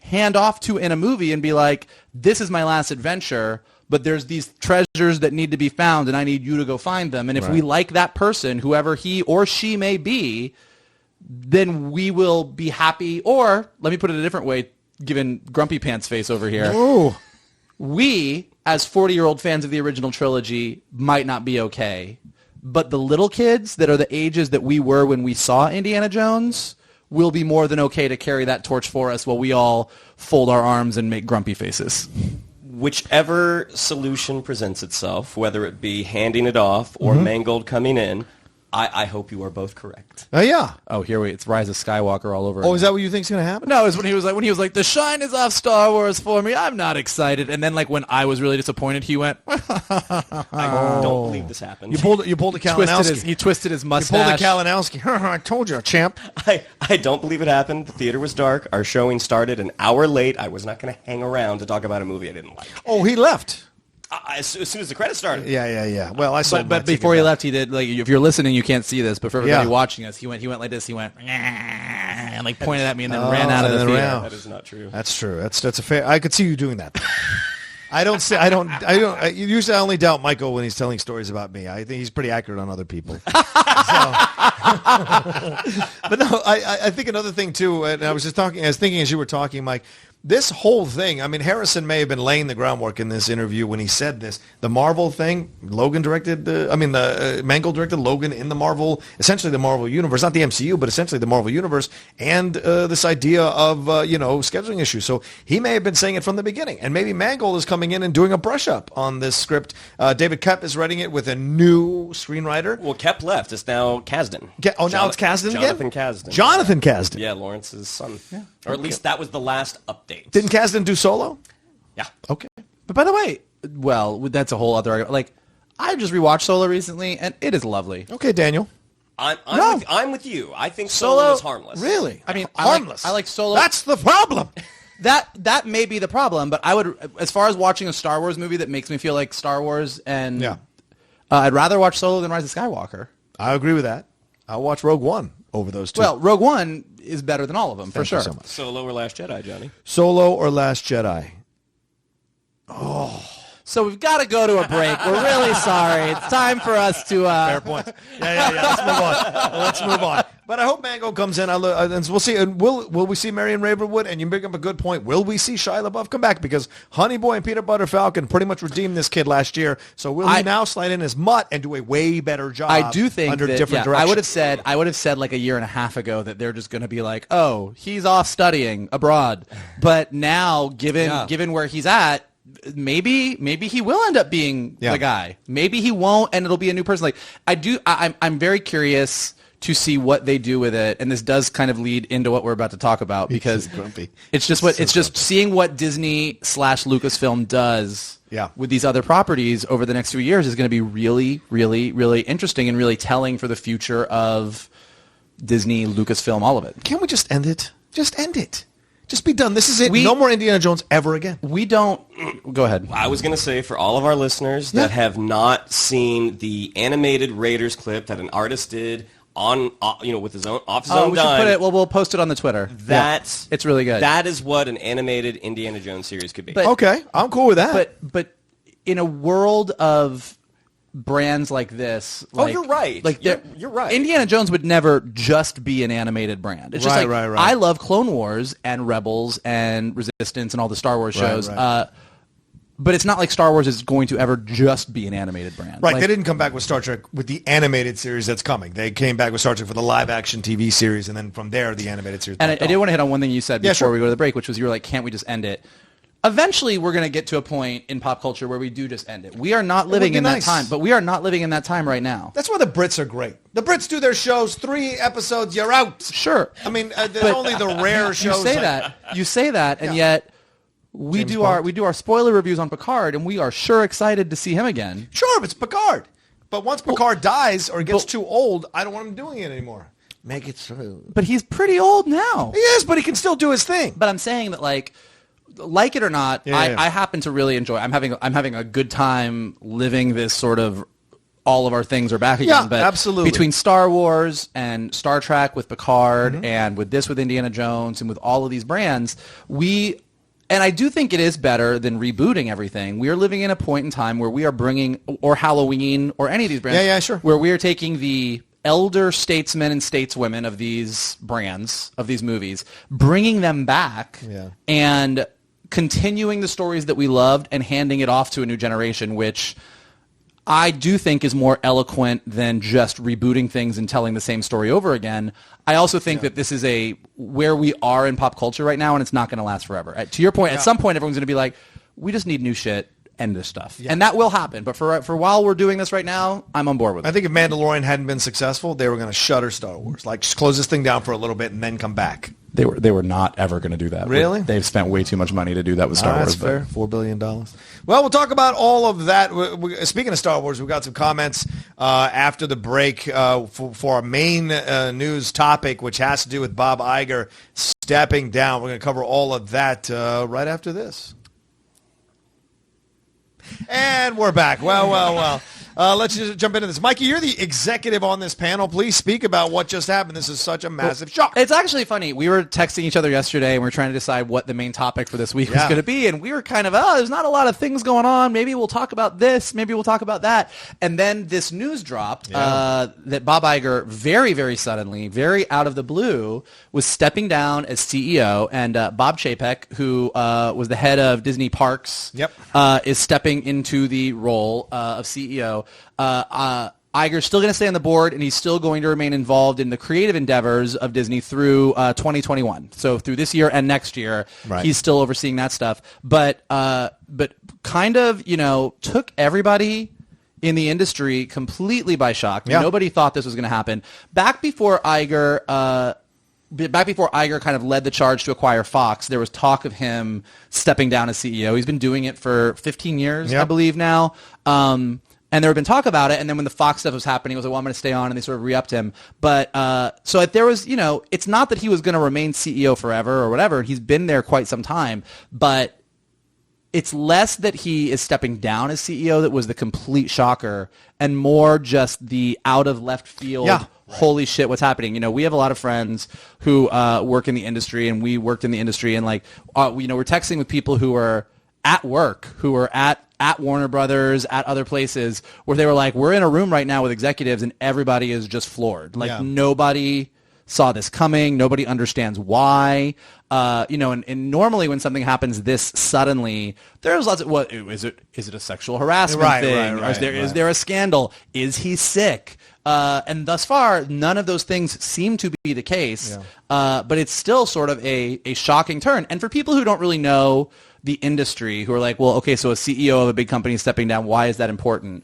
hand off to in a movie and be like, this is my last adventure, but there's these treasures that need to be found, and I need you to go find them. And if we like that person, whoever he or she may be, then we will be happy. Or, let me put it a different way, given Grumpy Pants face over here. Ooh. We, as 40-year-old fans of the original trilogy, might not be okay. But the little kids that are the ages that we were when we saw Indiana Jones will be more than okay to carry that torch for us while we all fold our arms and make grumpy faces. Whichever solution presents itself, whether it be handing it off or Mangold coming in, I hope you are both correct. Yeah. Oh, it's Rise of Skywalker all over. Oh, is that what you think's going to happen? No, it's when he was like, the shine is off Star Wars for me. I'm not excited. And then when I was really disappointed, he went. I don't believe this happened. You pulled a Kalinowski. He twisted his mustache. You pulled a Kalinowski. I told you, champ. I don't believe it happened. The theater was dark. Our showing started an hour late. I was not going to hang around to talk about a movie I didn't like. Oh, he left. As soon as the credits started. Yeah. Well, I saw. But before he left, he did like if you're listening, you can't see this, but for everybody watching us, he went like this. He went and like pointed at me and then ran out of the theater. That is not true. That's true. That's a fair. I could see you doing that. Usually I only doubt Michael when he's telling stories about me. I think he's pretty accurate on other people. But no, I think another thing too, and I was thinking as you were talking, Mike, this whole thing, I mean, Harrison may have been laying the groundwork in this interview when he said this. The Marvel thing, Mangold directed Logan in the Marvel, essentially the Marvel universe, not the MCU, but essentially the Marvel universe, and this idea of, scheduling issues. So he may have been saying it from the beginning. And maybe Mangold is coming in and doing a brush up on this script. David Koepp is writing it with a new screenwriter. Well, Koepp left. It's now Kasdan. Now it's Kasdan again? Jonathan Kasdan. Jonathan Kasdan. Yeah, Lawrence's son. Yeah. Or at least that was the last update. Didn't Kasdan do Solo? Yeah. Okay. But by the way, well, that's a whole other argument. Like, I just rewatched Solo recently, and it is lovely. Okay, Daniel. I'm with you. I think Solo is harmless. Really? I mean, harmless. I like Solo. That's the problem. That may be the problem, but I would, as far as watching a Star Wars movie that makes me feel like Star Wars, and I'd rather watch Solo than Rise of Skywalker. I agree with that. I'll watch Rogue One over those two. Well, Rogue One is better than all of them, for Thank you sure. so much. Solo or Last Jedi, Johnny? Solo or Last Jedi? So we've got to go to a break. We're really sorry. It's time for us to... Fair point. Yeah. Let's move on. But I hope Mango comes in. And we'll see. And will we see Marion Ravenwood? And you bring up a good point. Will we see Shia LaBeouf come back? Because Honey Boy and Peanut Butter Falcon pretty much redeemed this kid last year. So will he now slide in his mutt and do a way better job? I do think under that, different directions. I would have said like a year and a half ago that they're just going to be like, oh, he's off studying abroad. But now, given where he's at, maybe he will end up being the guy. Maybe he won't, and it'll be a new person. Like I'm very curious to see what they do with it, and this does kind of lead into what we're about to talk about because it's just seeing what Disney / Lucasfilm does with these other properties over the next few years is going to be really, really, really interesting and really telling for the future of Disney, Lucasfilm, all of it. Can't we just end it? Just end it. Just be done. This is it. No more Indiana Jones ever again. We don't... Go ahead. I was going to say, for all of our listeners that have not seen the animated Raiders clip that an artist did on, with his own, off his own dime. We'll post it on the Twitter. It's really good. That is what an animated Indiana Jones series could be. Okay, I'm cool with that. But in a world of brands like this, you're right. Like you're right. Indiana Jones would never just be an animated brand. It's just right. I love Clone Wars and Rebels and Resistance and all the Star Wars shows. But it's not like Star Wars is going to ever just be an animated brand. Right. They didn't come back with Star Trek with the animated series that's coming. They came back with Star Trek for the live-action TV series, and then from there, the animated series. And I did want to hit on one thing you said before we go to the break, which was you were like, can't we just end it? Eventually, we're going to get to a point in pop culture where we do just end it. We are not living in that time, but we are not living in that time right now. That's why the Brits are great. The Brits do their shows, 3 episodes, you're out. Sure. I mean, only the rare shows. You say that, and yet... We do our spoiler reviews on Picard, and we are sure excited to see him again. Sure, it's Picard. But once Picard dies or gets too old, I don't want him doing it anymore. Make it through. But he's pretty old now. He is, but he can still do his thing. But I'm saying that, like it or not, I happen to really enjoy. I'm having a good time living this sort of all of our things are back again. Yeah, but absolutely. Between Star Wars and Star Trek with Picard and with Indiana Jones and with all of these brands, and I do think it is better than rebooting everything. We are living in a point in time where we are bringing, or Halloween, or any of these brands, where we are taking the elder statesmen and stateswomen of these brands, of these movies, bringing them back and continuing the stories that we loved and handing it off to a new generation, which I do think is more eloquent than just rebooting things and telling the same story over again. I also think that this is where we are in pop culture right now, and it's not going to last forever. To your point, at some point, everyone's going to be like, we just need new shit, end this stuff. Yeah. And that will happen. But for while we're doing this right now, I'm on board with it. I think if Mandalorian hadn't been successful, they were going to shutter Star Wars. Like, just close this thing down for a little bit and then come back. They were not ever going to do that. Really? They've spent way too much money to do that with Star Wars. That's fair. $4 billion. Well, we'll talk about all of that. Speaking of Star Wars, we've got some comments after the break for our main news topic, which has to do with Bob Iger stepping down. We're going to cover all of that right after this. And we're back. Well. Let's just jump into this. Mikey, you're the executive on this panel. Please speak about what just happened. This is such a massive shock. It's actually funny. We were texting each other yesterday, and we were trying to decide what the main topic for this week was going to be. And we were kind of, there's not a lot of things going on. Maybe we'll talk about this. Maybe we'll talk about that. And then this news dropped that Bob Iger, very, very suddenly, very out of the blue, was stepping down as CEO. And Bob Chapek, who was the head of Disney Parks, is stepping into the role of CEO. Iger's still going to stay on the board, and he's still going to remain involved in the creative endeavors of Disney through 2021. So through this year and next year, he's still overseeing that stuff. But kind of, took everybody in the industry completely by shock. Nobody thought this was going to happen. Back before Iger kind of led the charge to acquire Fox, there was talk of him stepping down as CEO. He's been doing it for 15 years, I believe now. And there had been talk about it, and then when the Fox stuff was happening, he was like, well, I'm going to stay on, and they sort of re-upped him. But so there was, it's not that he was going to remain CEO forever or whatever. He's been there quite some time, but it's less that he is stepping down as CEO that was the complete shocker, and more just the out of left field, holy shit, what's happening? We have a lot of friends who work in the industry, and we worked in the industry, and we're texting with people who are at work, who are at Warner Brothers, at other places, where they were like, we're in a room right now with executives and everybody is just floored. Nobody saw this coming. Nobody understands why. And normally when something happens this suddenly, there's lots of, is it a sexual harassment thing? Is there a scandal? Is he sick? And thus far, none of those things seem to be the case. But it's still sort of a shocking turn. And for people who don't really know the industry, who are like, well, okay, so a CEO of a big company is stepping down. Why is that important?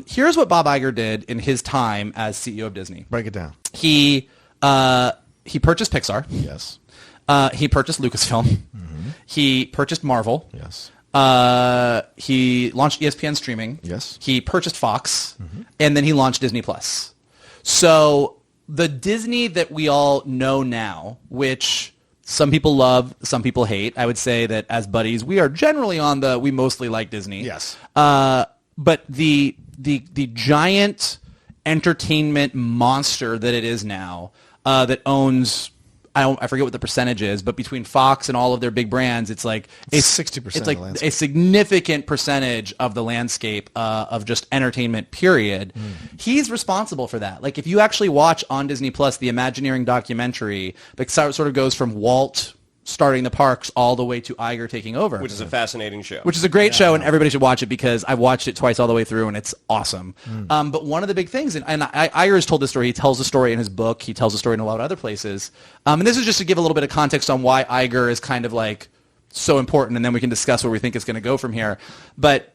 Here's what Bob Iger did in his time as CEO of Disney. Break it down. He purchased Pixar. Yes. He purchased Lucasfilm. Mm-hmm. He purchased Marvel. Yes. He launched ESPN streaming. Yes. He purchased Fox. Mm-hmm. And then he launched Disney Plus. So the Disney that we all know now, which some people love, some people hate. I would say that as buddies, we are generally on we mostly like Disney. Yes. But the giant entertainment monster that it is now, that owns, I forget what the percentage is, but between Fox and all of their big brands, it's like 60%. It's like a significant percentage of the landscape of just entertainment. Period. He's responsible for that. Like if you actually watch on Disney Plus the Imagineering documentary, that sort of goes from Walt starting the parks all the way to Iger taking over. Which is a fascinating show. Which is a great show, and everybody should watch it because I've watched it twice all the way through, and it's awesome. But one of the big things, and Iger has told this story, he tells the story in his book, he tells the story in a lot of other places, and this is just to give a little bit of context on why Iger is kind of like so important, and then we can discuss where we think it's going to go from here. But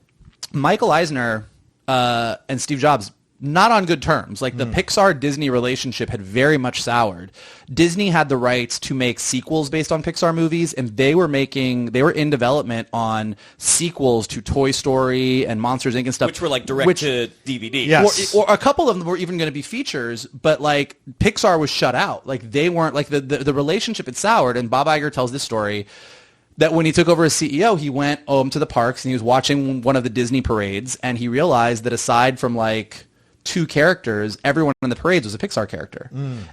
Michael Eisner and Steve Jobs, not on good terms. Like the Pixar-Disney relationship had very much soured. Disney had the rights to make sequels based on Pixar movies, and they were in development on sequels to Toy Story and Monsters, Inc. and stuff. Which were like direct to DVD. Yes. Or a couple of them were even going to be features, but like Pixar was shut out. Like they weren't, like the relationship had soured, and Bob Iger tells this story that when he took over as CEO, he went to the parks and he was watching one of the Disney parades, and he realized that aside from like two characters, everyone in the parades was a Pixar character.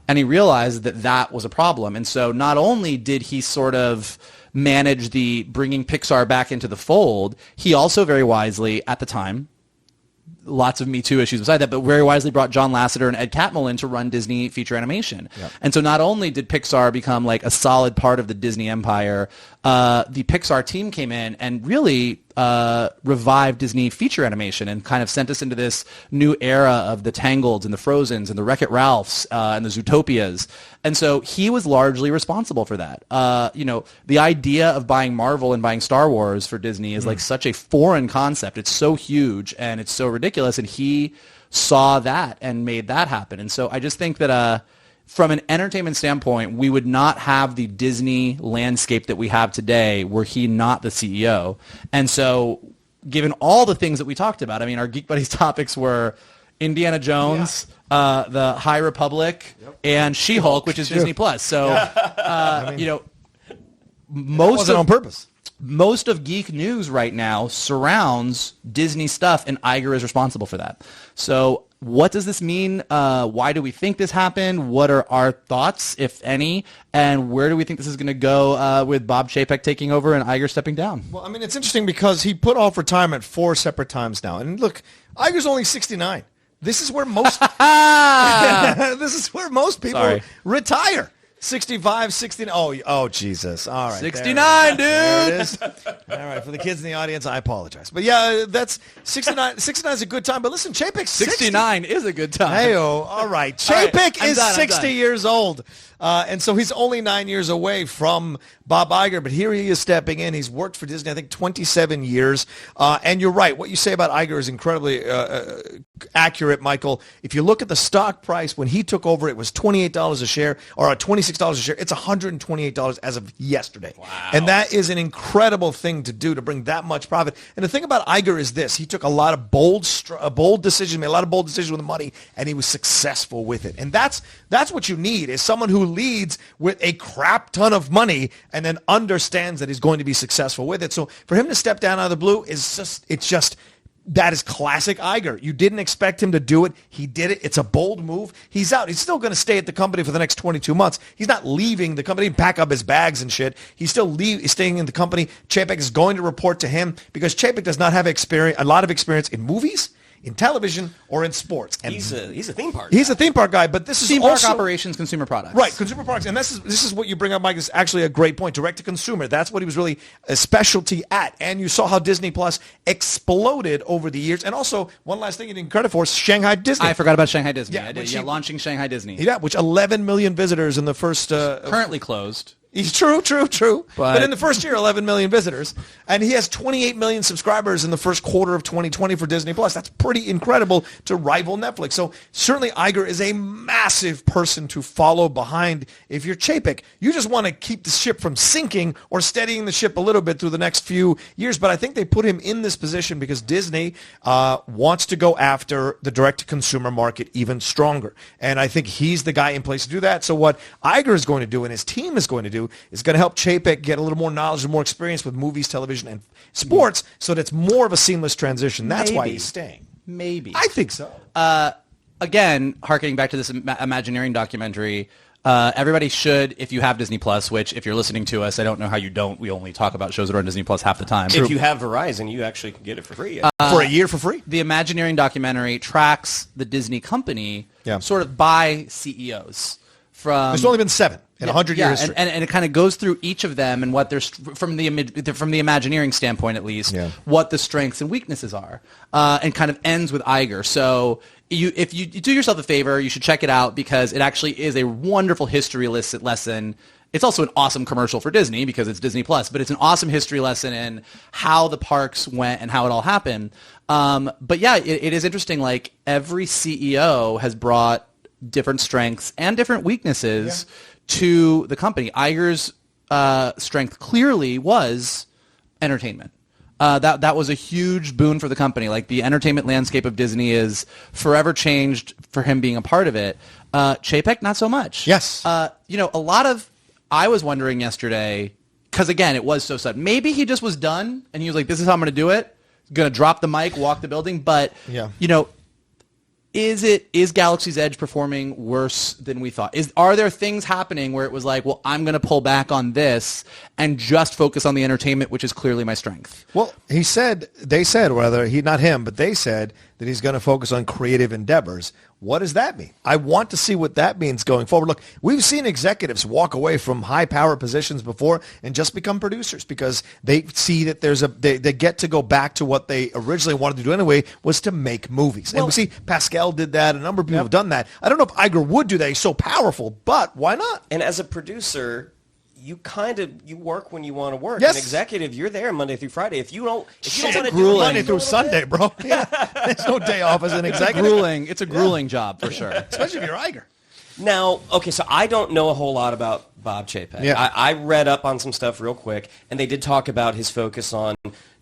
And he realized that was a problem. And so not only did he sort of manage the bringing Pixar back into the fold, he also very wisely, at the time, lots of Me Too issues beside that, but very wisely brought John Lasseter and Ed Catmull in to run Disney feature animation. Yep. And so not only did Pixar become like a solid part of the Disney empire, the Pixar team came in and really revived Disney feature animation and kind of sent us into this new era of the Tangleds and the Frozens and the Wreck-It Ralphs and the Zootopias. And so he was largely responsible for that. The idea of buying Marvel and buying Star Wars for Disney is like such a foreign concept. It's so huge and it's so ridiculous. And he saw that and made that happen. And so I just think that from an entertainment standpoint, we would not have the Disney landscape that we have today were he not the CEO. And so given all the things that we talked about, I mean, our Geek Buddies topics were Indiana Jones, the High Republic, and She-Hulk, which is Disney Plus. So, most wasn't on purpose. most of Geek News right now surrounds Disney stuff, and Iger is responsible for that. So what does this mean? Why do we think this happened? What are our thoughts, if any? And where do we think this is going to go with Bob Chapek taking over and Iger stepping down? Well, I mean, it's interesting because he put off retirement 4 separate times now. And look, Iger's only 69. This is where most this is where most people retire. 65, 69. Oh, Jesus. All right. 69, dude. There it is. All right. For the kids in the audience, I apologize. But yeah, that's 69. 69 is a good time. But listen, Chapek's 69 is a good time. Hey-oh. All right. Chapek is 60 years old. And so he's only 9 years away from Bob Iger, but here he is stepping in. He's worked for Disney, I think, 27 years. And you're right. What you say about Iger is incredibly accurate, Michael. If you look at the stock price, when he took over, it was $28 a share, or $26 a share. It's $128 as of yesterday. Wow. And that is an incredible thing to do, to bring that much profit. And the thing about Iger is this. He took a lot of bold decisions, made a lot of bold decisions with the money, and he was successful with it. And that's what you need, is someone who leads with a crap ton of money and then understands that he's going to be successful with it. So for him to step down out of the blue that is classic Iger. You didn't expect him to do it. He did it. It's a bold move. He's out. He's still going to stay at the company for the next 22 months. He's not leaving the company, pack up his bags and shit. He's still staying in the company. Chapek is going to report to him because Chapek does not have a lot of experience in movies, in television, or in sports. And he's a theme park. He's a theme park guy, but this is theme also park operations, consumer products. Right, consumer products. And this is what you bring up, Mike, is actually a great point. Direct to consumer. That's what he was really a specialty at. And you saw how Disney Plus exploded over the years. And also, one last thing you didn't credit for is Shanghai Disney. I forgot about Shanghai Disney. Yeah, I did. Launching Shanghai Disney. Yeah, which 11 million visitors in the first... currently closed. True. But in the first year, 11 million visitors. And he has 28 million subscribers in the first quarter of 2020 for Disney Plus. That's pretty incredible to rival Netflix. So certainly Iger is a massive person to follow behind. If you're Chapek, you just want to keep the ship from sinking or steadying the ship a little bit through the next few years. But I think they put him in this position because Disney wants to go after the direct-to-consumer market even stronger. And I think he's the guy in place to do that. So what Iger is going to do and his team is going to do is going to help Chapek get a little more knowledge and more experience with movies, television, and sports so that it's more of a seamless transition. That's why he's staying. Maybe. I think so. Again, harkening back to this Imagineering documentary, everybody should, if you have Disney Plus, which if you're listening to us, I don't know how you don't. We only talk about shows that are on Disney Plus half the time. If you have Verizon, you actually can get it for free. For a year for free? The Imagineering documentary tracks the Disney company sort of by CEOs. There's only been 7 in 100-year history. And it kind of goes through each of them and what there's from the Imagineering standpoint, at least, what the strengths and weaknesses are, and kind of ends with Iger. So if you do yourself a favor, you should check it out because it actually is a wonderful history lesson. It's also an awesome commercial for Disney because it's Disney Plus, but it's an awesome history lesson in how the parks went and how it all happened. But yeah, it is interesting. Like every CEO has brought different strengths and different weaknesses to the company. Iger's strength clearly was entertainment. That was a huge boon for the company. Like the entertainment landscape of Disney is forever changed for him being a part of it. Chapek, not so much. Yes. I was wondering yesterday, because again, it was so sudden. Maybe he just was done and he was like, this is how I'm going to do it. Going to drop the mic, walk the building. But, is Galaxy's Edge performing worse than we thought? Are there things happening where it was like, well, I'm going to pull back on this and just focus on the entertainment, which is clearly my strength? Well, they said, not him, but they said that he's going to focus on creative endeavors. What does that mean? I want to see what that means going forward. Look, we've seen executives walk away from high-power positions before and just become producers because they see that they get to go back to what they originally wanted to do anyway, was to make movies. And we see Pascal did that. A number of people have done that. I don't know if Iger would do that. He's so powerful, but why not? And as a producer, you work when you want to work. Yes. An executive, you're there Monday through Friday. If you don't want to do Monday through Sunday, bro. Yeah, there's no day off as an executive. It's a grueling job for sure, especially if you're Iger. Now, okay, so I don't know a whole lot about Bob Chapek. Yeah. I read up on some stuff real quick, and they did talk about his focus on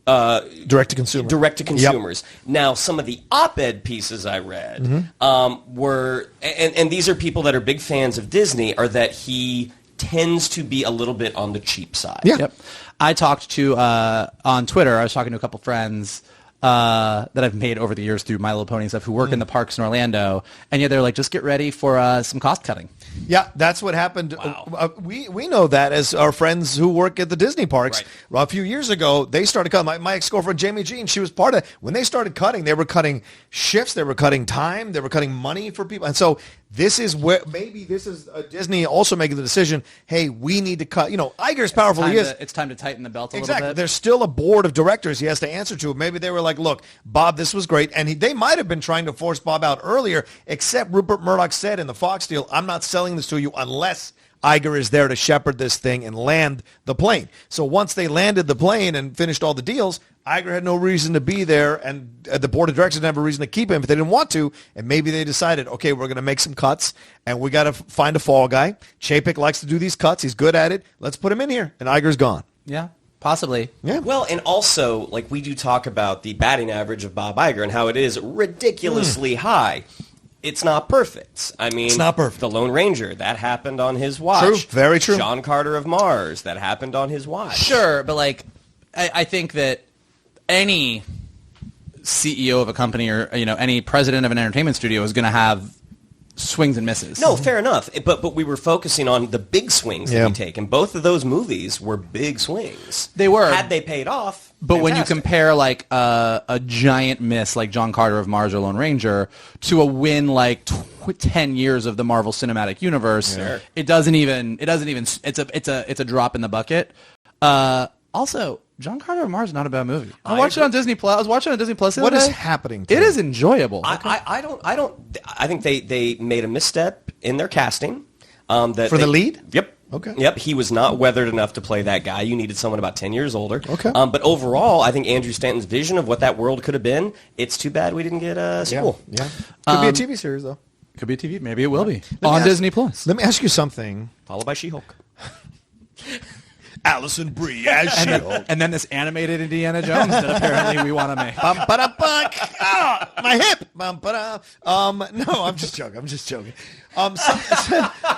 direct to consumer. Direct to consumers. Yep. Now, some of the op-ed pieces I read were, and these are people that are big fans of Disney, are that he tends to be a little bit on the cheap side. Yeah. Yep. I talked to, on Twitter, I was talking to a couple friends that I've made over the years through My Little Pony and stuff who work in the parks in Orlando. And yeah, they're like, just get ready for some cost cutting. Yeah, that's what happened. Wow. We know that as our friends who work at the Disney parks. Right. A few years ago, they started cutting. My ex-girlfriend, Jamie Jean, she was part of it. When they started cutting, they were cutting shifts, they were cutting time, they were cutting money for people. And so this is where maybe this is Disney also making the decision, hey, we need to cut. You know, Iger's powerful. He is. It's time to tighten the belt a Exactly. little bit. There's still a board of directors he has to answer to. Maybe they were like, look, Bob, this was great. And they might have been trying to force Bob out earlier, except Rupert Murdoch said in the Fox deal, I'm not selling this to you unless Iger is there to shepherd this thing and land the plane. So once they landed the plane and finished all the deals, Iger had no reason to be there, and the board of directors didn't have a reason to keep him if they didn't want to. And maybe they decided, okay, we're going to make some cuts, and we got to find a fall guy. Chapek likes to do these cuts. He's good at it. Let's put him in here. And Iger's gone. Yeah, possibly. Yeah. Well, and also, like, we do talk about the batting average of Bob Iger and how it is ridiculously high. It's not perfect. I mean, It's not perfect. The Lone Ranger, that happened on his watch. True, very true. John Carter of Mars, that happened on his watch. Sure, but like, I think that any CEO of a company or any president of an entertainment studio is going to have swings and misses. No, fair enough. But we were focusing on the big swings Yeah. that we take, and both of those movies were big swings. They were. Had they paid off, But when you fantastic. compare like a giant miss like John Carter of Mars or Lone Ranger to a win like 10 years of the Marvel Cinematic Universe, Sure. it doesn't even it's a drop in the bucket. Also, John Carter of Mars is not a bad movie. I watched it on Disney Plus. I was watching it on Disney Plus the What other is day. happening to It you? is enjoyable. I think they made a misstep in their casting. For the lead? Yep. Okay. Yep. He was not weathered enough to play that guy. You needed someone about 10 years older. Okay. But overall, I think Andrew Stanton's vision of what that world could have been, it's too bad we didn't get a sequel. Yeah. Could be a TV series, though. Could be a TV. Maybe it will be me on ask- Disney Plus. Let me ask you something. Followed by She-Hulk. Allison Brie as She-Hulk. And then this animated Indiana Jones that apparently we want to make. My hip. No, I'm just joking.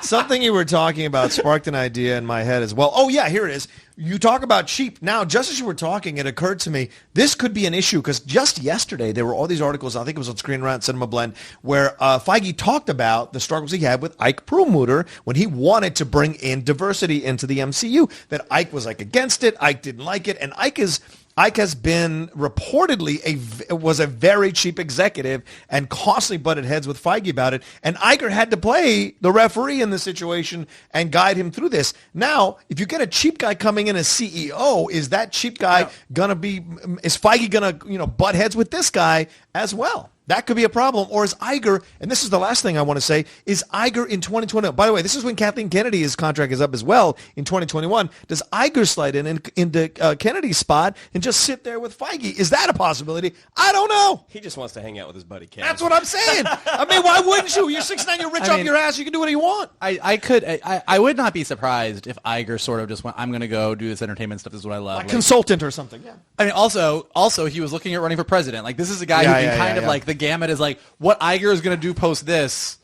Something you were talking about sparked an idea in my head as well. Oh, yeah, here it is. You talk about cheap. Now, just as you were talking, it occurred to me, this could be an issue because just yesterday there were all these articles, I think it was on Screen Rant, Cinema Blend, where Feige talked about the struggles he had with Ike Perlmutter when he wanted to bring in diversity into the MCU, that Ike was like against it, Ike didn't like it, and Ike has been reportedly was a very cheap executive and constantly butted heads with Feige about it. And Iger had to play the referee in this situation and guide him through this. Now, if you get a cheap guy coming in as CEO, is that cheap guy is Feige gonna butt heads with this guy as well? That could be a problem. Or is Iger, and this is the last thing I want to say, is Iger in 2020, by the way, this is when Kathleen Kennedy's contract is up as well in 2021. Does Iger slide into Kennedy's spot and just sit there with Feige? Is that a possibility? I don't know. He just wants to hang out with his buddy Ken. That's what I'm saying. I mean, why wouldn't you? You're 6'9", you're rich off your ass. You can do what you want. I would not be surprised if Iger sort of just went, I'm going to go do this entertainment stuff. This is what I love. Like consultant or something, yeah. I mean, also he was looking at running for president. Like, this is a guy who can kind of like the gamut is like, what Iger is going to do post this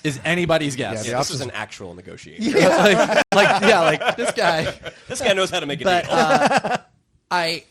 is anybody's guess. Yeah, this is an actual negotiation. Yeah. like this guy. This guy knows how to make a But deal.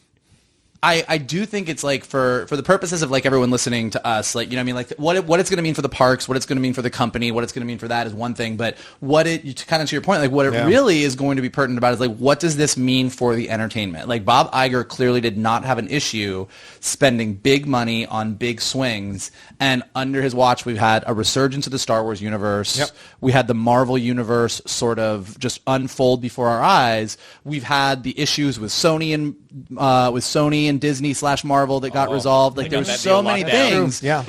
I do think it's like for the purposes of like everyone listening to us, like, you know what I mean, like what it's going to mean for the parks, what it's going to mean for the company, what it's going to mean for that is one thing, but kind of to your point, like what it really is going to be pertinent about is like, what does this mean for the entertainment? Like, Bob Iger clearly did not have an issue spending big money on big swings, and under his watch we've had a resurgence of the Star Wars universe. Yep. We had the Marvel universe sort of just unfold before our eyes. We've had the issues with Sony and Disney / Marvel that got resolved. Like, there's so many things. Yeah.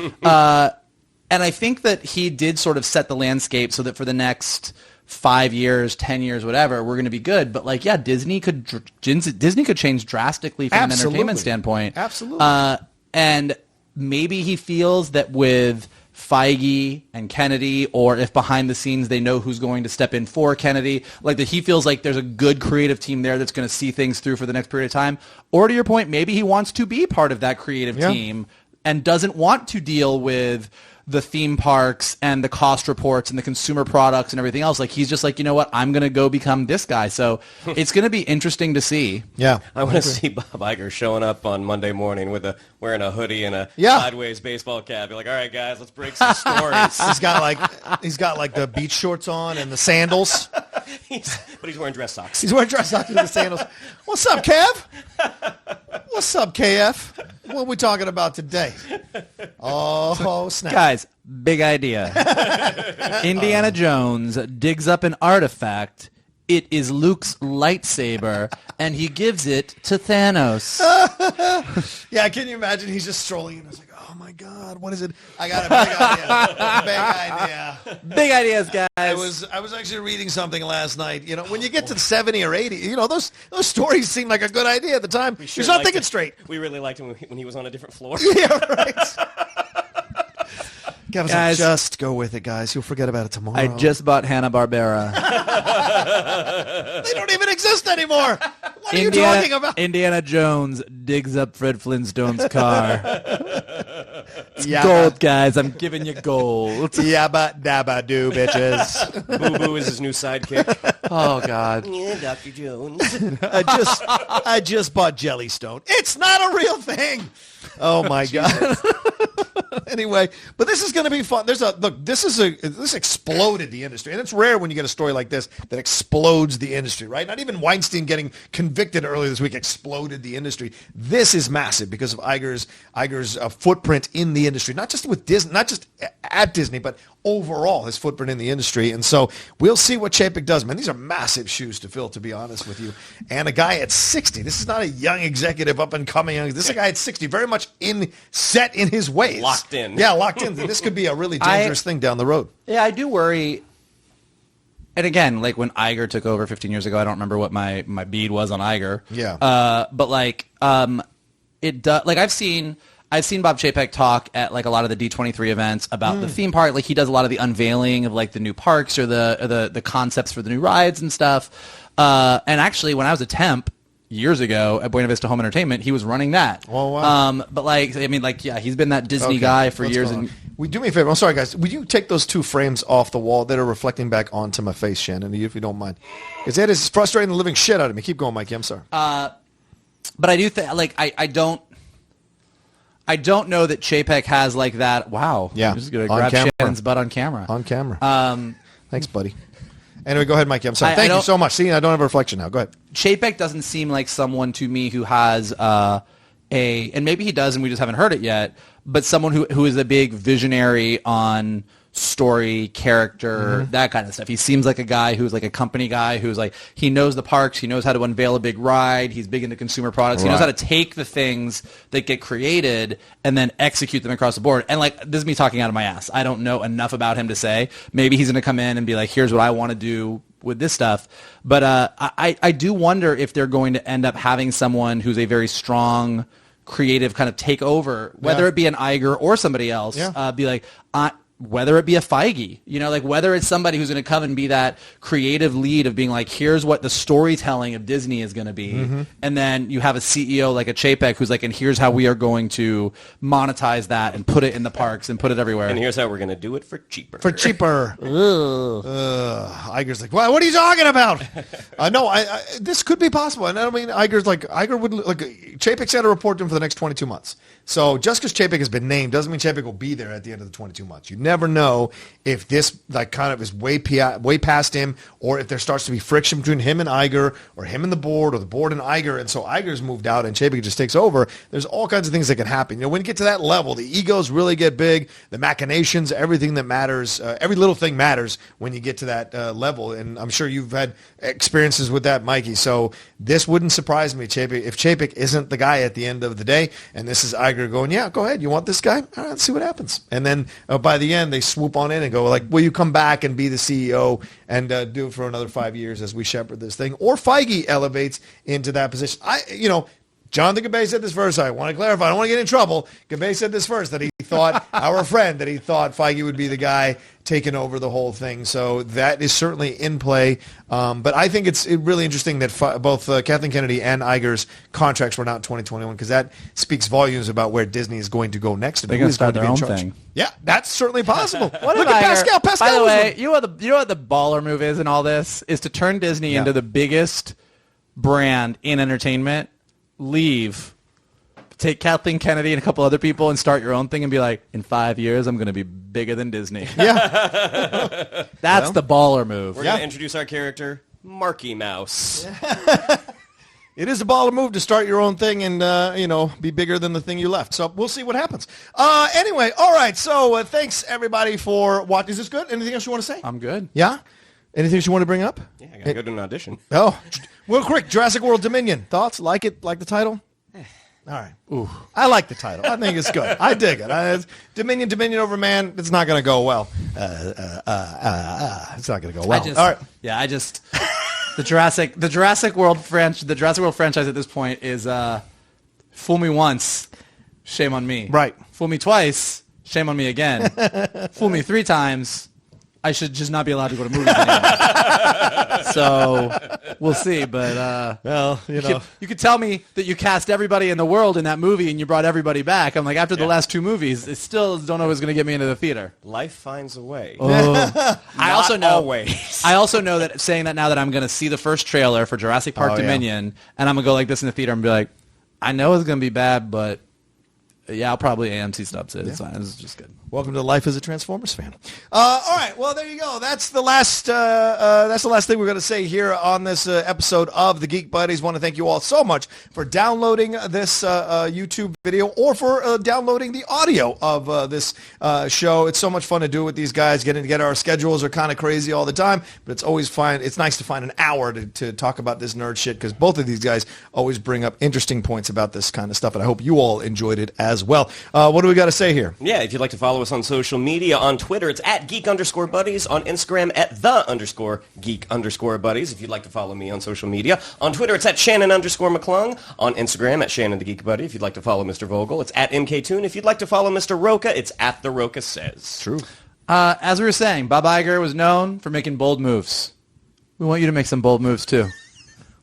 And I think that he did sort of set the landscape so that for the next 5 years, 10 years, whatever, we're going to be good. But like, yeah, Disney could change drastically from an entertainment standpoint. Absolutely. And maybe he feels that with Feige and Kennedy, or if behind the scenes they know who's going to step in for Kennedy, like that he feels like there's a good creative team there that's going to see things through for the next period of time. Or to your point, maybe he wants to be part of that creative team and doesn't want to deal with the theme parks and the cost reports and the consumer products and everything else. Like, he's just like, you know what, I'm going to go become this guy. So it's going to be interesting to see. Yeah. I want to see Bob Iger showing up on Monday morning wearing a hoodie and a sideways baseball cap. You're like, all right, guys, let's break some stories. He's got like the beach shorts on and the sandals. But he's wearing dress socks. He's wearing dress socks and the sandals. What's up, Kev? What's up, KF? What are we talking about today? Oh, snap. Guys, big idea. Indiana Jones digs up an artifact. It is Luke's lightsaber, and he gives it to Thanos. Yeah, can you imagine? He's just strolling and it's like, oh my God, what is it? I got a big idea. Big idea. Big ideas, guys. I was actually reading something last night. You know, when you get to 70 or 80, you know, those stories seem like a good idea at the time. You're not thinking straight. We really liked him when he was on a different floor. Yeah, right. Guys, like, just go with it, guys. You'll forget about it tomorrow. I just bought Hanna-Barbera. They don't even exist anymore. What are you talking about? Indiana Jones digs up Fred Flintstone's car. It's gold, guys. I'm giving you gold. Yabba dabba doo, bitches. Boo Boo is his new sidekick. Oh, God. Yeah, Dr. Jones. I just bought Jellystone. It's not a real thing. Oh my God. Anyway, but this is going to be fun. This exploded the industry, and it's rare when you get a story like this that explodes the industry, right? Not even Weinstein getting convicted earlier this week exploded the industry. This is massive because of Iger's footprint in the industry, not just with Disney, not just at Disney, but overall his footprint in the industry. And so we'll see what Chapek does, man. These are massive shoes to fill, to be honest with you. And a guy at 60. This is not a young executive up and coming. This is a guy at 60, very much set in his ways. Locked in. Yeah, locked in. This could be a really dangerous thing down the road. Yeah, I do worry. And again, like when Iger took over 15 years ago, I don't remember what my bead was on Iger. Yeah. But like, it does. Like I've seen Bob Chapek talk at like a lot of the D23 events about the theme park. Like he does a lot of the unveiling of like the new parks or the concepts for the new rides and stuff. And actually, when I was a temp years ago at Buena Vista Home Entertainment, he was running that. Oh, wow. But like, I mean, like, yeah, he's been that Disney guy for years. And we do me a favor. I'm sorry, guys. Would you take those two frames off the wall that are reflecting back onto my face, Shannon, if you don't mind? Because that is frustrating the living shit out of me. Keep going, Mikey. I'm sorry. But I do think, like, I don't know that Chapek has like that. Wow. Yeah. I'm just gonna grab Shannon's butt on camera. On camera. Thanks, buddy. Anyway, go ahead, Mikey. I'm sorry. Thank you so much. See, I don't have a reflection now. Go ahead. Chapek doesn't seem like someone to me who has and maybe he does and we just haven't heard it yet, but someone who is a big visionary on story, character, that kind of stuff. He seems like a guy who's like a company guy who's like, he knows the parks, he knows how to unveil a big ride, he's big into consumer products, he knows how to take the things that get created and then execute them across the board. And like, this is me talking out of my ass. I don't know enough about him to say. Maybe he's going to come in and be like, here's what I want to do with this stuff. But I do wonder if they're going to end up having someone who's a very strong creative kind of take over, whether it be an Iger or somebody else, be like, whether it be a Feige, you know, like whether it's somebody who's going to come and be that creative lead of being like, here's what the storytelling of Disney is going to be. And then you have a CEO like a Chapek who's like, and here's how we are going to monetize that and put it in the parks and put it everywhere. And here's how we're going to do it for cheaper. For cheaper. Iger's like, what are you talking about? No, this could be possible. And I mean, Iger would, like, Chapek's had a report to him for the next 22 months. So just because Chapek has been named doesn't mean Chapek will be there at the end of the 22 months. You never know if this like kind of is way past him, or if there starts to be friction between him and Iger, or him and the board, or the board and Iger, and so Iger's moved out and Chapek just takes over. There's all kinds of things that can happen. You know, when you get to that level, the egos really get big, the machinations, everything that matters, every little thing matters when you get to that level. And I'm sure you've had experiences with that, Mikey. So this wouldn't surprise me, if Chapek isn't the guy at the end of the day, and this is Iger going, yeah, go ahead. You want this guy? All right, let's see what happens. And then by the end, they swoop on in and go like, will you come back and be the CEO and do it for another 5 years as we shepherd this thing? Or Feige elevates into that position. Jonathan Gabay said this first. I want to clarify. I don't want to get in trouble. Gabay said this first, that he thought, our friend, that he thought Feige would be the guy taking over the whole thing. So that is certainly in play. But I think it's really interesting that both Kathleen Kennedy and Iger's contracts were not in 2021, because that speaks volumes about where Disney is going to go next. They're going to start their own thing. Yeah, that's certainly possible. What Look if at Iger, Pascal. Pascal. By the way, you know what the baller move is in all this? Is to turn Disney into the biggest brand in entertainment, leave, take Kathleen Kennedy and a couple other people and start your own thing and be like, in 5 years, I'm going to be bigger than Disney. Yeah. That's the baller move. We're going to introduce our character, Marky Mouse. It is a baller move to start your own thing and, be bigger than the thing you left. So we'll see what happens. Anyway, all right. So thanks, everybody, for watching. Is this good? Anything else you want to say? I'm good. Yeah? Anything else you want to bring up? Yeah, I got to go to an audition. Oh, real quick, Jurassic World Dominion. Thoughts? Like it? Like the title? All right. Ooh. I like the title. I think it's good. I dig it. Dominion over man. It's not going to go well. It's not going to go well. All right. Yeah, the Jurassic World franchise at this point is fool me once, shame on me. Right. Fool me twice, shame on me again. Fool me 3 times, I should just not be allowed to go to movies anymore. So we'll see. But you could tell me that you cast everybody in the world in that movie and you brought everybody back. I'm like, after the last 2 movies, it still don't know who's going to get me into the theater. Life finds a way. Oh. I also know that saying that now that I'm going to see the first trailer for Jurassic Park Dominion, and I'm going to go like this in the theater and be like, I know it's going to be bad, but yeah, I'll probably AMC stubs it. It's fine. It's just good. Welcome to Life as a Transformers fan. All right, well, there you go. That's the last thing we're going to say here on this episode of the Geek Buddies. Want to thank you all so much for downloading this YouTube video or for downloading the audio of this show. It's so much fun to do it with these guys. Getting together, our schedules are kind of crazy all the time, but it's always fine. It's nice to find an hour to talk about this nerd shit, because both of these guys always bring up interesting points about this kind of stuff, and I hope you all enjoyed it as well. What do we got to say here? Yeah, if you'd like to follow us on social media, on Twitter, it's at @geek_buddies. On Instagram, at @the_geek_buddies. If you'd like to follow me on social media, on Twitter, it's at @Shannon_McClung. On Instagram, at Shannon the Geek Buddy. If you'd like to follow Mr. Vogel, it's at MKToon. If you'd like to follow Mr. Rocha, it's at The Rocha Says. True. As we were saying, Bob Iger was known for making bold moves. We want you to make some bold moves, too.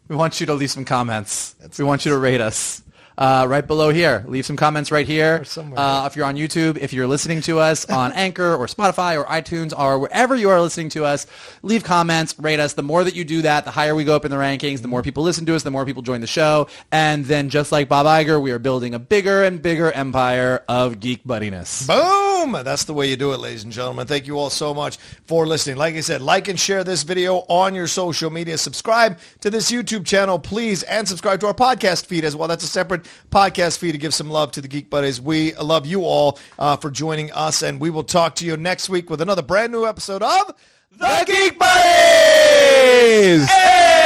We want you to leave some comments. We want you to rate us. Right below here. Leave some comments right here. If you're on YouTube, if you're listening to us on Anchor or Spotify or iTunes or wherever you are listening to us, leave comments, rate us. The more that you do that, the higher we go up in the rankings, the more people listen to us, the more people join the show. And then just like Bob Iger, we are building a bigger and bigger empire of geek buddiness. Boom! That's the way you do it, ladies and gentlemen. Thank you all so much for listening. Like I said, like and share this video on your social media. Subscribe to this YouTube channel, please, and subscribe to our podcast feed as well. That's a separate podcast feed to give some love to the Geek Buddies. We love you all for joining us, and we will talk to you next week with another brand new episode of The Geek Buddies! Hey!